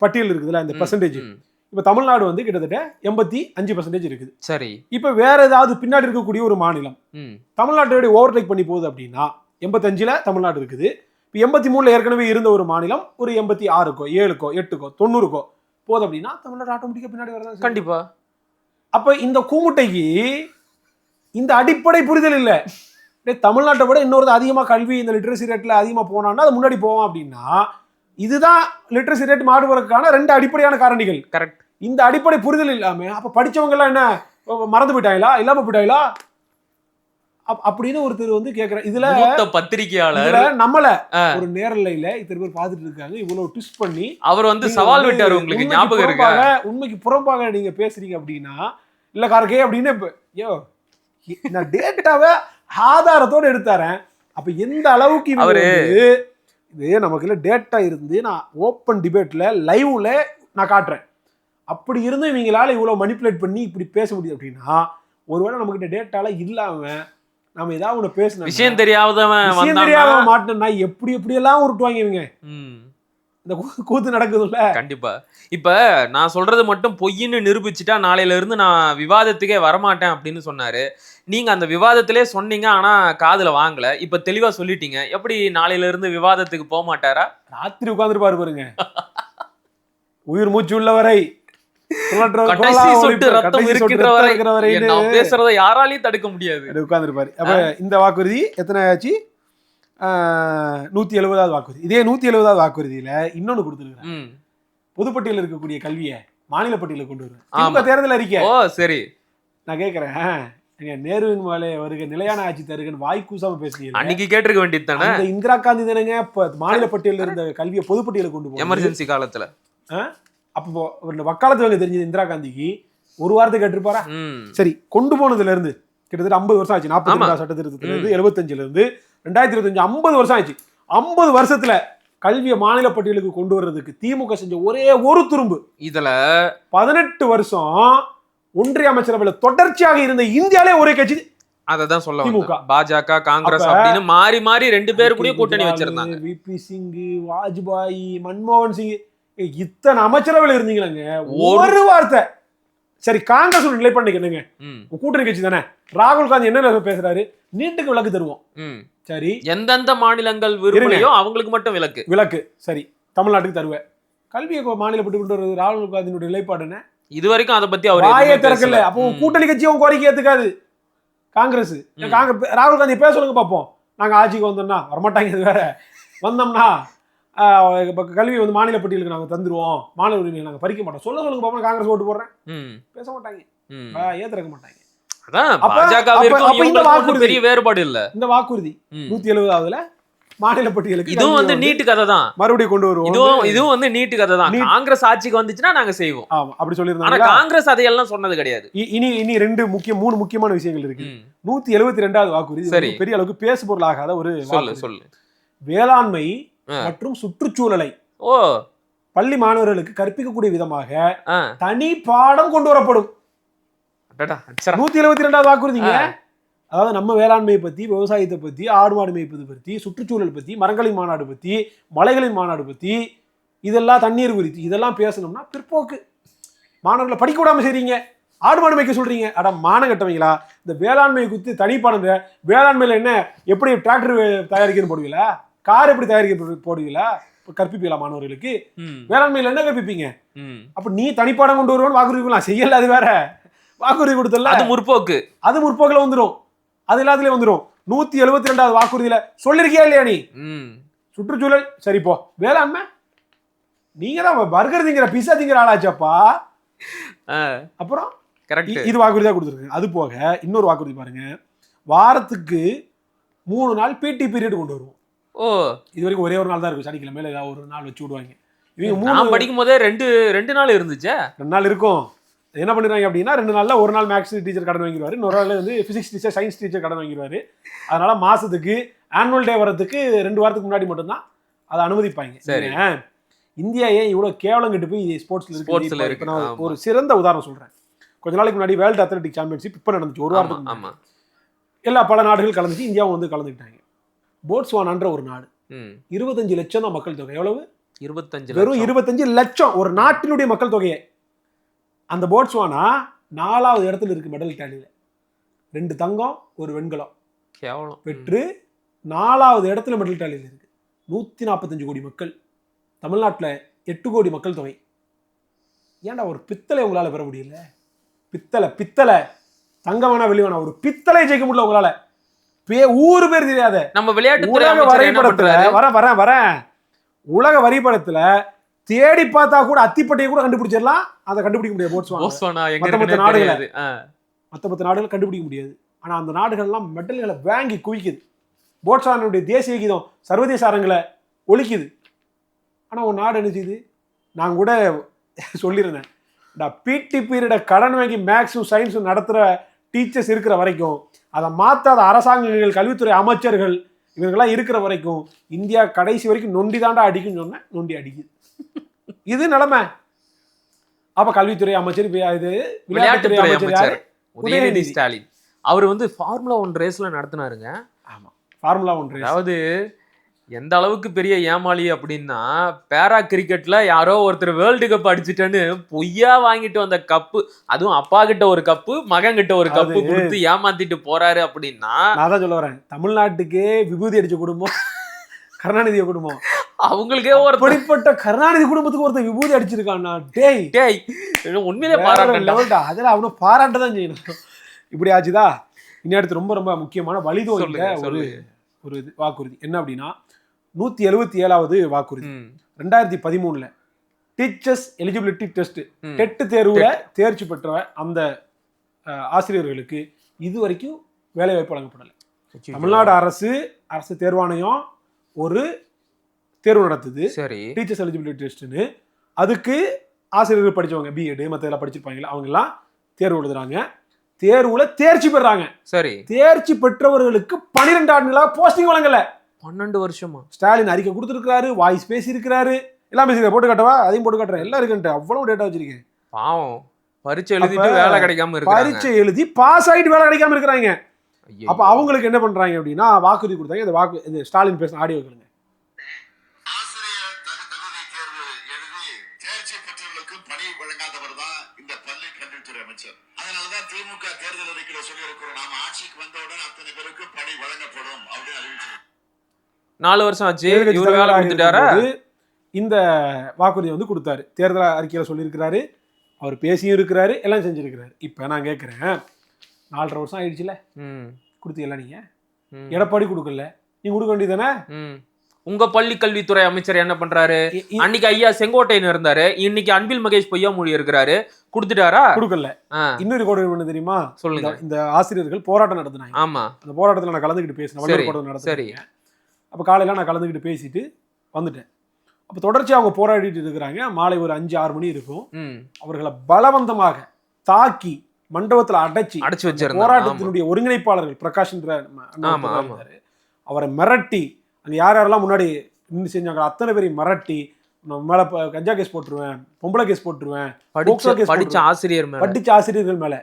பட்டியல் இருக்குதுல்ல, இந்த பெர்சன்டேஜ், இப்ப தமிழ்நாடு வந்து கிட்டத்தட்ட 85% இருக்குது. சரி. இப்ப வேற ஏதாவது பின்னாடி இருக்கக்கூடிய ஒரு மாநிலம் தமிழ்நாட்டோட ஓவர்டேக் பண்ணி போகுது அப்படின்னா 85ல தமிழ்நாடு இருக்குது. இப்போ 83ல ஏற்கனவே இருந்த ஒரு மாநிலம் ஒரு 86க்கோ 7க்கோ 8க்கோ 90க்கோ போகுது அப்படின்னா தமிழ்நாடு ஆட்டோமேட்டிக்கா பின்னாடி வரதான். கண்டிப்பா. அப்ப இந்த கூமுட்டைக்கு இந்த அடிப்படை புரிதல் இல்ல. தமிழ்நாட்டை விட இன்னொரு அதிகமா கல்வி இந்த லிட்ரஸி ரேட்ல அதிகமா போனான்னா அது முன்னாடி போவோம் அப்படின்னா இதுதான் லிட்ரஸி ரேட் மாறுவதற்கான 2 அடிப்படையான காரணிகள். கரெக்ட். இந்த அடிப்படை புரிதல் இல்லாம அப்ப படிச்சவங்க எல்லாம் என்ன மறந்து போயிட்டாங்களா, இல்லாம போயிட்டாங்களா அப்படின்னு ஒருத்தர் வந்து கேக்குறாரு. இதுல பத்திரிகையாளர் நம்மள ஒரு நேரலையில இத்தனை பேர் பாத்துட்டு இருக்காங்க, இவ்வளவு ட்விஸ்ட் பண்ணி அவர் வந்து சவால் விட்டாரு. உங்களுக்கு ஞாபகம் இருக்கா? உண்மைக்கு புறம்பாக நீங்க பேசுறீங்க அப்படின்னா இல்ல கார்கே அப்படின்னு நான் டேட்டாவை ஆதாரத்தோட எடுத்தாரேன். அப்ப எந்த அளவுக்கு இது நமக்கு டேட்டா இருந்து நான் ஓப்பன் டிபேட்ல லைவ்ல நான் காட்டுறேன். அப்படி இருந்து இவங்களால இவ்வளவு மனிப்புலேட் பண்ணி இப்படி பேச முடியும் அப்படின்னா ஒருவேளை நம்மகிட்ட டேட்டால இல்லாம நம்ம ஏதாவது ஒண்ணு பேசணும், விஷயம் தெரியாதவன் மாட்டோம்னா எப்படி எல்லாம் உருட்டுவாங்க இவங்க. இந்த கூத்து நடக்குதுல்ல. கண்டிப்பா. இப்ப நான் சொல்றது மட்டும் பொய்ன்னு நிரூபிச்சுட்டா நாளையில இருந்து நான் விவாதத்துக்கே வரமாட்டேன் அப்படின்னு சொன்னாரு. நீங்க அந்த விவாதத்திலே சொன்னீங்க, ஆனா காதுல வாங்கல. இப்ப தெளிவா சொல்லிட்டீங்க. எப்படி நாளையில இருந்து விவாதத்துக்கு போக மாட்டாரா? ராத்திரி உட்கார்ந்துருப்பாரு பாருங்க. உயிர் மூச்சு உள்ளவரை பேசுறத யாராலையும் தடுக்க முடியாது. உட்கார்ந்துருப்பாரு. அப்ப இந்த வாக்குறுதி எத்தனை ஆச்சு? 170வது வாக்குறுதி. இதே 170வது வாக்குறுதியில இன்னொன்னு கொடுத்துருக்காங்க. பொதுப்பட்டியல இருக்கக்கூடிய கல்வியை மாநில பட்டியல கொண்டு வருவேன். தேர்தல் அறிக்கை. ஓ சரி. நான் கேட்கிறேன், நேருவின் மேலே வருக நிலையான ஆட்சி தருகன்னு வாய்க்கூசாம பேசுறீங்க. அன்னைக்கு கேட்டிருக்க வேண்டியது தானே. இந்திரா காந்தி தானங்க மாநில பட்டியல இருந்த கல்வியை பொதுப்பட்டியல கொண்டு போய் எமர்ஜென்சி காலத்துல. அப்போ வக்காலத்து வாங்க தெரிஞ்சது இந்திரா காந்திக்கு ஒரு வாரத்தை கேட்டிருப்பாரா? சரி, கொண்டு போனதுல இருந்து கிட்டத்தட்ட 50 வருஷம் ஆச்சு. 42 சட்ட திருத்தத்துல இருந்து 75ல இருந்து 2025 50 வருஷம் ஆச்சு. 50 வருஷத்துல கல்வியை மாநில பட்டியலுக்கு கொண்டு வர்றதுக்கு திமுக செஞ்ச ஒரே ஒரு துரும்பு. இதுல 18 வருஷம் ஒன்றிய அமைச்சரவையில தொடர்ச்சியாக இருந்த இந்தியாலே ஒரே கட்சி. அததான் சொல்ல திமுக, பாஜக, காங்கிரஸ் அப்படின்னு மாறி மாறி 2 பேரு கூட கூட்டணி வச்சிருந்தாங்க. விபி சிங், வாஜ்பாய், மன்மோகன் சிங், இத்தனை அமைச்சரவையில் இருந்தீங்களாங்க. ஒரு வார்த்தை சரி காங்கிரஸ் நிலைப்பாடு என்னங்க? கூட்டணி கட்சி தானே. ராகுல் காந்தி என்ன பேசுறாரு? நீட்டுக்கு விலக்கு தருவோம். சரி, எந்தெந்த மாநிலங்கள் விரும்பலையோ அவங்களுக்கு மட்டும் விலக்கு. சரி, தமிழ்நாட்டுக்கு தருவேன். கல்வியை மாநில பட்டு கொண்டு வருவது ராகுல் காந்தியினுடைய நிலைப்பாடு என்ன? இது வரைக்கும் அதை பத்தி அவர் வாயை திறக்கல. அப்போ கூட்டணி கட்சி அவங்க கோரிக்கை ஏத்துக்காது காங்கிரஸ். ராகுல் காந்தி பேச சொல்லுங்க பாப்போம். நாங்க ஆட்சிக்கு வந்தோம்னா வரமாட்டாங்க. இது வேற. வந்தோம்னா கல்வி வந்து மாநில பட்டியலுக்கு நாங்க தந்துருவோம், மாநில உரிமையை நாங்க பறிக்க மாட்டோம் சொல்லுங்க பாப்போம். காங்கிரஸ் ஓட்டு போடுறேன் பேச மாட்டாங்க, ஏத்துக்க மாட்டாங்க. பெரிய வேறுபாடு இல்ல. இந்த வாக்குறுதி 170வதுல மாநில பட்டியலுக்கு இதுவும் வந்து நீட்டு கதை தான். மறுபடியும் கொண்டு வருவோம். இதுவும் வந்து நீட்டு கதை தான். காங்கிரஸ் ஆட்சிக்கு வந்துச்சுன்னா நாங்க செய்வோம். ஆமா, அப்படி சொல்லிருந்தாங்க. ஆனா காங்கிரஸ் அதையெல்லாம் சொன்னது கிடையாது. இனி 3 முக்கியமான விஷயங்கள் இருக்கு. 172வது வாக்குறுதி பெரிய அளவுக்கு பேசு பொருளாகாத ஒரு சொல்லு. வேளாண்மை மற்றும் சுற்றுச்சூழலை பள்ளி மாணவர்களுக்கு கற்பிக்கக்கூடிய விதமாக தனி பாடம் கொண்டு வரப்படும். 172வது வாக்குறுதிங்க. அதாவது நம்ம வேளாண்மையை பத்தி, விவசாயத்தை பத்தி, ஆடு மாடு மேய்ப்பது பத்தி, சுற்றுச்சூழல் பத்தி, மரங்களின் மாநாடு பத்தி, மலைகளின் மாநாடு பத்தி, இதெல்லாம் தண்ணீர் குறித்து இதெல்லாம் பேசணும்னா பிற்போக்கு மாணவர்களை படிக்க விடாம செய்றீங்க. ஆடு மாடு மேய்க்க சொல்றீங்க. அட மானம் கட்டவங்களா. இந்த வேளாண்மையை குறித்து தனிப்பாடம். வேளாண்மையில என்ன எப்படி டிராக்டர் தயாரிக்கணும் போடுவீங்களா? கார் எப்படி தயாரிக்க போடுவீங்களா? கற்பிப்பீங்களா மாணவர்களுக்கு? வேளாண்மையில என்ன கற்பிப்பீங்க? அப்ப நீ தனிப்பாடம் கொண்டு வருவான்னு வாக்குறுதி செய்யல. அது வேற. வாக்குறுதி கொடுத்தல அது முற்போக்குல வந்துடும். அது எல்லாத்துலயும் வந்துடும். 172வது வாக்குறுதியில சொல்லிருக்கியா இல்லையா நீ? சுற்றுச்சூழல் சரி போ. வேளாண்மை நீங்க தான் பர்கர் திங்கிற பிஸா திங்கிற ஆளாச்சப்பா. அப்புறம் இது வாக்குறுதியா கொடுத்துருக்கு. அது போக இன்னொரு வாக்குறுதி பாருங்க. வாரத்துக்கு 3 நாள் பிடி பீரியட் கொண்டு வருவோம். இது வரைக்கும் ஒரே ஒரு நாள் தான் இருக்கும். சனிக்கிழமையில ஏதாவது ஒரு நாள் வச்சு விடுவாங்க. இவங்க படிக்கும் போதே 2 நாள் இருந்துச்சு. 2 நாள் இருக்கும். என்ன பண்ணிடுறாங்க அப்படின்னா 2 நாள்ல ஒரு நாள் மேக்ஸ் டீச்சர் கடன் வாங்கிடுவாரு, இன்னொரு நாள் வந்து பிசிக்ஸ் டீச்சர், சயின்ஸ் டீச்சர் கடன் வாங்கிடுவாரு. அதனால மாசத்துக்கு ஆனுவல் டே வரதுக்கு 2 வாரத்துக்கு முன்னாடி மட்டும்தான் அதை அனுமதிப்பாங்க. சரி. இந்தியா ஏன் இவ்வளவு கேவலம் கெட்டு போய் ஸ்போர்ட்ஸ்ல ஸ்போர்ட்ஸ்ல இருக்கு? இருக்கு. நான் ஆமா. ஒரு சிறந்த உதாரணம் சொல்றேன். கொஞ்ச நாளைக்கு முன்னாடி வேர்ல்டு அத்லெட்டிக் சாம்பியன்ஷிப் இப்ப நடந்துச்சு, ஒரு வாரத்துக்கு ஆமா. எல்லா பல நாடுகள் கலந்துச்சு, இந்தியாவும் வந்து கலந்துக்கிட்டாங்க. போட்ஸ்வானான்ற ஒரு நாடு, 25 லட்சம் தான் மக்கள் தொகை. எவ்வளவு? 25 வெறும் 25 லட்சம் ஒரு நாட்டினுடைய மக்கள் தொகையை. அந்த போட்ஸ்வானா 4வது இடத்துல இருக்கு மெடல் டேலியில. 2 தங்கம் 1 வெண்கலம் கேவலம் பெற்று 4வது இடத்துல மெடல் டேலியில இருக்கு. 145 கோடி மக்கள். தமிழ்நாட்டில் 8 கோடி மக்கள் தொகை. ஏன்டா ஒரு பித்தளை உங்களால பெற முடியல? பித்தளை தங்கம் வேணா வெளி வேணா, ஒரு பித்தளை ஜெயிக்க முடியல உங்களால. ஊரு பேர் தெரியாத நம்ம விளையாட்டு உலக வரைபடத்துல வரேன் உலக வரைபடத்துல தேடி பார்த்தா கூட அத்திப்பட்டையை கூட கண்டுபிடிச்சிடலாம், அதை கண்டுபிடிக்க முடியாது. போட்ஸ்வானா எங்க மத்த இருக்குன்னே நாடுகள் தெரியாது. மற்ற நாடுகள் கண்டுபிடிக்க முடியாது. ஆனா அந்த நாடுகள்லாம் மெடல்களை வாங்கி குவிக்குது. போட்ஸ்வானாவுடைய தேசிய கீதம் சர்வதேச அரங்களை ஒலிக்குது. ஆனா ஒரு நாடு என்ன செய்யுது? நான் கூட சொல்லியிருந்தேன், பிடி பீரியட கடன் வாங்கி மேக்ஸும் சயின்ஸும் நடத்துற டீச்சர்ஸ் இருக்கிற வரைக்கும், அதை மாற்றாத அரசாங்கங்கள், கல்வித்துறை அமைச்சர்கள் இவங்கெல்லாம் இருக்கிற வரைக்கும் இந்தியா கடைசி வரைக்கும் நொண்டி தாண்டா அடிக்குன்னு சொன்னேன். நொண்டி அடிக்குது. இது நிலைமை. அப்ப கல்வித்துறை அமைச்சர், இது விளையாட்டுத்துறை அமைச்சர் உதயநிதி ஸ்டாலின் அவர் வந்து ஃபார்முலா 1 ரேஸ்ல நடத்தினாருங்க. ஆமா, ஃபார்முலா 1 ரேஸ். அதாவது எந்த அளவுக்கு பெரிய ஏமாளி அப்படின்னா, பேரா கிரிக்கெட்ல யாரோ ஒருத்தர் வேர்ல்டு கப் அடிச்சுட்டேன்னு பொய்யா வாங்கிட்டு வந்த கப்பு, அதுவும் அப்பா கிட்ட ஒரு கப்பு, மகன் கிட்ட ஒரு கப்பு கொடுத்து ஏமாத்திட்டு போறாரு அப்படின்னா, நான் தான் சொல்ல வரேன், தமிழ்நாட்டுக்கே விபூதி அடிச்ச குடும்பம் கருணாநிதி குடும்பம். அவங்களுக்கே ஒரு படிப்பட்ட கருணாநிதி குடும்பத்துக்கு ஒருத்தர் விபூதி அடிச்சிருக்கான்னா, டேய் உண்மையிலே பாராட்டா. அதுல அவனை பாராட்டதான் செய்யணும். இப்படி ஆச்சுதா. இனி அடுத்து ரொம்ப ரொம்ப முக்கியமான வழிதோன்ற ஒரு வாக்குறுதி என்ன அப்படின்னா, 177வது வாக்குறுதி. 2013 டீச்சர்ஸ் எலிஜிபிலிட்டி டெஸ்ட், டெட் தேர்வுல தேர்ச்சி பெற்ற அந்த ஆசிரியர்களுக்கு இதுவரைக்கும் வேலை வாய்ப்பு வழங்கப்படலை. தமிழ்நாடு அரசு தேர்வாணையம் ஒரு தேர்வு நடத்துது, டீச்சர்ஸ் எலிஜிபிலிட்டி டெஸ்ட்னு. அதுக்கு ஆசிரியர்கள் படிச்சவங்க, பிஎட் மற்ற எல்லாம் படிச்சிருப்பாங்களா, அவங்க எல்லாம் தேர்வு எழுதுறாங்க. தேர்வுல தேர்ச்சி பெறாங்க. சரி, தேர்ச்சி பெற்றவர்களுக்கு 12 ஆண்டுகளாக போஸ்டிங் வழங்கல. 12 வருஷமா? ஸ்டாலின் அறிக்கை கொடுத்திருக்காரு, வாய்ஸ் பேசி இருக்கிறாரு, எல்லாம் பேசிருக்காரு. போட்டு காட்டவா? அதையும் போட்டு காட்டுறேன். எல்லாம் இருக்குன்ட்டு அவ்வளவு டேட்டா வச்சிருக்கேன். பாவம், பரீட்சை எழுதிட்டு வேலை கிடைக்காம இருக்கு. பரீட்சை எழுதி பாஸ் ஆயிட்டு வேலை கிடைக்காம இருக்கிறாங்க. அப்ப அவங்களுக்கு என்ன பண்றாங்க அப்படின்னா, வாக்குறுதி கொடுத்தாங்க. இந்த ஸ்டாலின் பேச ஆடியோ கேளுங்க. திமுக தேர்தல் அறிக்கையில சொல்லி இருக்கிறோம், நாம ஆட்சிக்கு வந்தவுடன் அத்தனை பேருக்கு பணி வழங்கப்படும் அப்படின்னு அறிவிச்சு 4 வருஷம் ஆச்சு. இவரு வேலை கொடுத்துட்டாரா? இந்த வாக்குறுதி வந்து கொடுத்தாரு, தேர்தல் அறிக்கையில சொல்லி இருக்கிறாரு, அவர் பேசியும் இருக்கிறாரு, எல்லாம் செஞ்சிருக்கிறாரு. இப்ப நான் கேட்கிறேன், 4.5 வருஷம் ஆயிடுச்சுல, கொடுத்தீங்களா? நீங்க எடப்பாடி கொடுக்கல, நீங்க கொடுக்க வேண்டியதானே? உங்க பள்ளி கல்வித்துறை அமைச்சர் என்ன பண்றாரு? அன்னைக்கு ஐயா செங்கோட்டையன் இருந்தாரு, இன்னைக்கு அன்பில் மகேஷ் பொய்யாமொழி இருக்கிறாரு. கொடுத்துட்டாரா? கொடுக்கல. இன்னொரு கோடு என்ன தெரியுமா? சொல்லுங்க. இந்த ஆசிரியர்கள் போராட்டம் நடத்தினாங்க. ஆமா, அந்த போராட்டத்துல நான் கலந்துக்கிட்டு பேசினேன். சரி, அப்ப காலையில நான் கலந்துக்கிட்டு பேசிட்டு வந்துட்டேன். அப்ப தொடர்ச்சியா அவங்க போராடிட்டு இருக்கிறாங்க. மாலை ஒரு 5-6 மணி இருக்கும். அவர்களை பலவந்தமாக தாக்கி மண்டபத்துல அடைச்சு வச்சிருந்தாங்க. போராட்டத்தினுடைய ஒருங்கிணைப்பாளர்கள் பிரகாஷ் அவரை மிரட்டி, அங்க யாரெல்லாம் முன்னாடி நின்று செஞ்சாங்க அத்தனை பேரையும் மிரட்டி, மேல கஞ்சா கேஸ் போட்டுருவேன், பொம்பளை கேஸ் போட்டுருவேன், படிச்ச ஆசிரியர்கள் மேல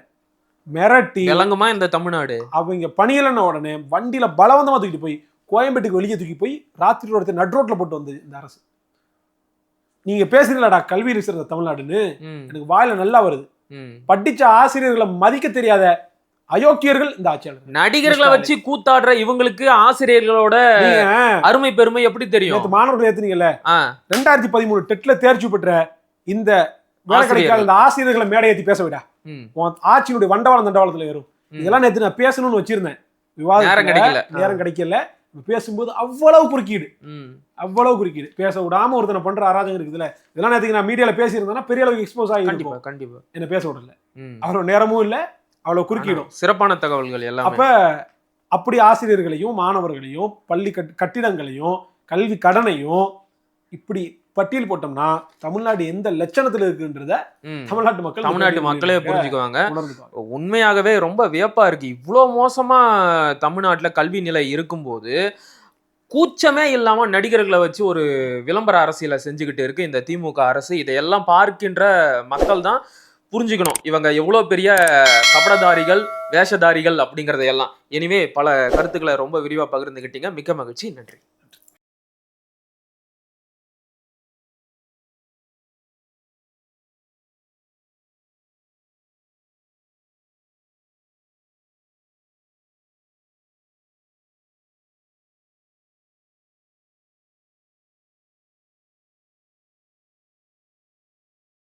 மிரட்டி இலங்குமா இந்த தமிழ்நாடு. அவங்க பணியலன்ன உடனே வண்டியில பலவந்தமா தூக்கிட்டு போய் கோயம்பேட்டுக்கு வெளியே தூக்கி போய் ராத்திரி ஒருத்தர் நட்ரோட்ல போட்டு வந்து இந்த அரசு. நீங்க பேசுறீங்களாடா கல்வி இருக்கிற தமிழ்நாடுன்னு, எனக்கு வாயில நல்லா வருது. படிச்ச ஆசிரியர்களை மதிக்க தெரியாத அயோக்கியர்கள் இந்த ஆட்சியாளர். நடிகர்களை வச்சு கூத்தாடுற இவங்களுக்கு ஆசிரியர்களோட அருமை பெருமை எப்படி தெரியும்? மாணவர்கள் ஏத்துனீங்கல்ல, 2013 டெட்ல தேர்ச்சி பெற்ற இந்த வேலை கிடைக்காத இந்த ஆசிரியர்களை மேடை ஏற்றி பேச விடா, ஆட்சியினுடைய வண்டவாளம் தண்டவாளத்துல ஏறும். இதெல்லாம் நேற்று நான் பேசணும்னு வச்சிருந்தேன், நேரம் கிடைக்கல. பேசும்போது அவ்வளவு குறுக்கீடு, பேச விடாம ஒருத்தனை பண்ற அராஜகம் இருக்குதுல்ல. இதெல்லாம் நேற்றுக்கு நான் மீடியால பேசியிருந்தேன்னா பெரிய அளவுக்கு எக்ஸ்போஸ் ஆகிருக்கும். கண்டிப்பா என்ன பேச விடல, அவ்வளவு நேரமும் இல்ல, அவ்வளவு குறுக்கிடும். சிறப்பான தகவல்கள் எல்லாம். அப்ப அப்படி ஆசிரியர்களையும் மாணவர்களையும் பள்ளி கட்டிடங்களையும் கல்வி கடனையும் இப்படி பட்டியல் போட்டோம்னா தமிழ்நாடு எந்த லட்சணத்துல இருக்குன்றத ம். தமிழ்நாட்டு மக்களே புரிஞ்சுக்குவாங்க. உணர்ந்துக்குவாங்க. உண்மையாகவே ரொம்ப வியப்பா இருக்கு. இவ்வளோ மோசமா தமிழ்நாட்டுல கல்வி நிலை இருக்கும்போது கூச்சமே இல்லாம நடிகர்களை வச்சு ஒரு விளம்பர அரசியலை செஞ்சுக்கிட்டு இருக்கு இந்த திமுக அரசு. இதையெல்லாம் பார்க்கின்ற மக்கள் தான் புரிஞ்சுக்கணும் இவங்க எவ்வளோ பெரிய கபடதாரிகள், வேஷதாரிகள் அப்படிங்கறதையெல்லாம். எனிவே பல கருத்துக்களை ரொம்ப விரிவா பகிர்ந்துக்கிட்டீங்க. மிக்க மகிழ்ச்சி. நன்றி.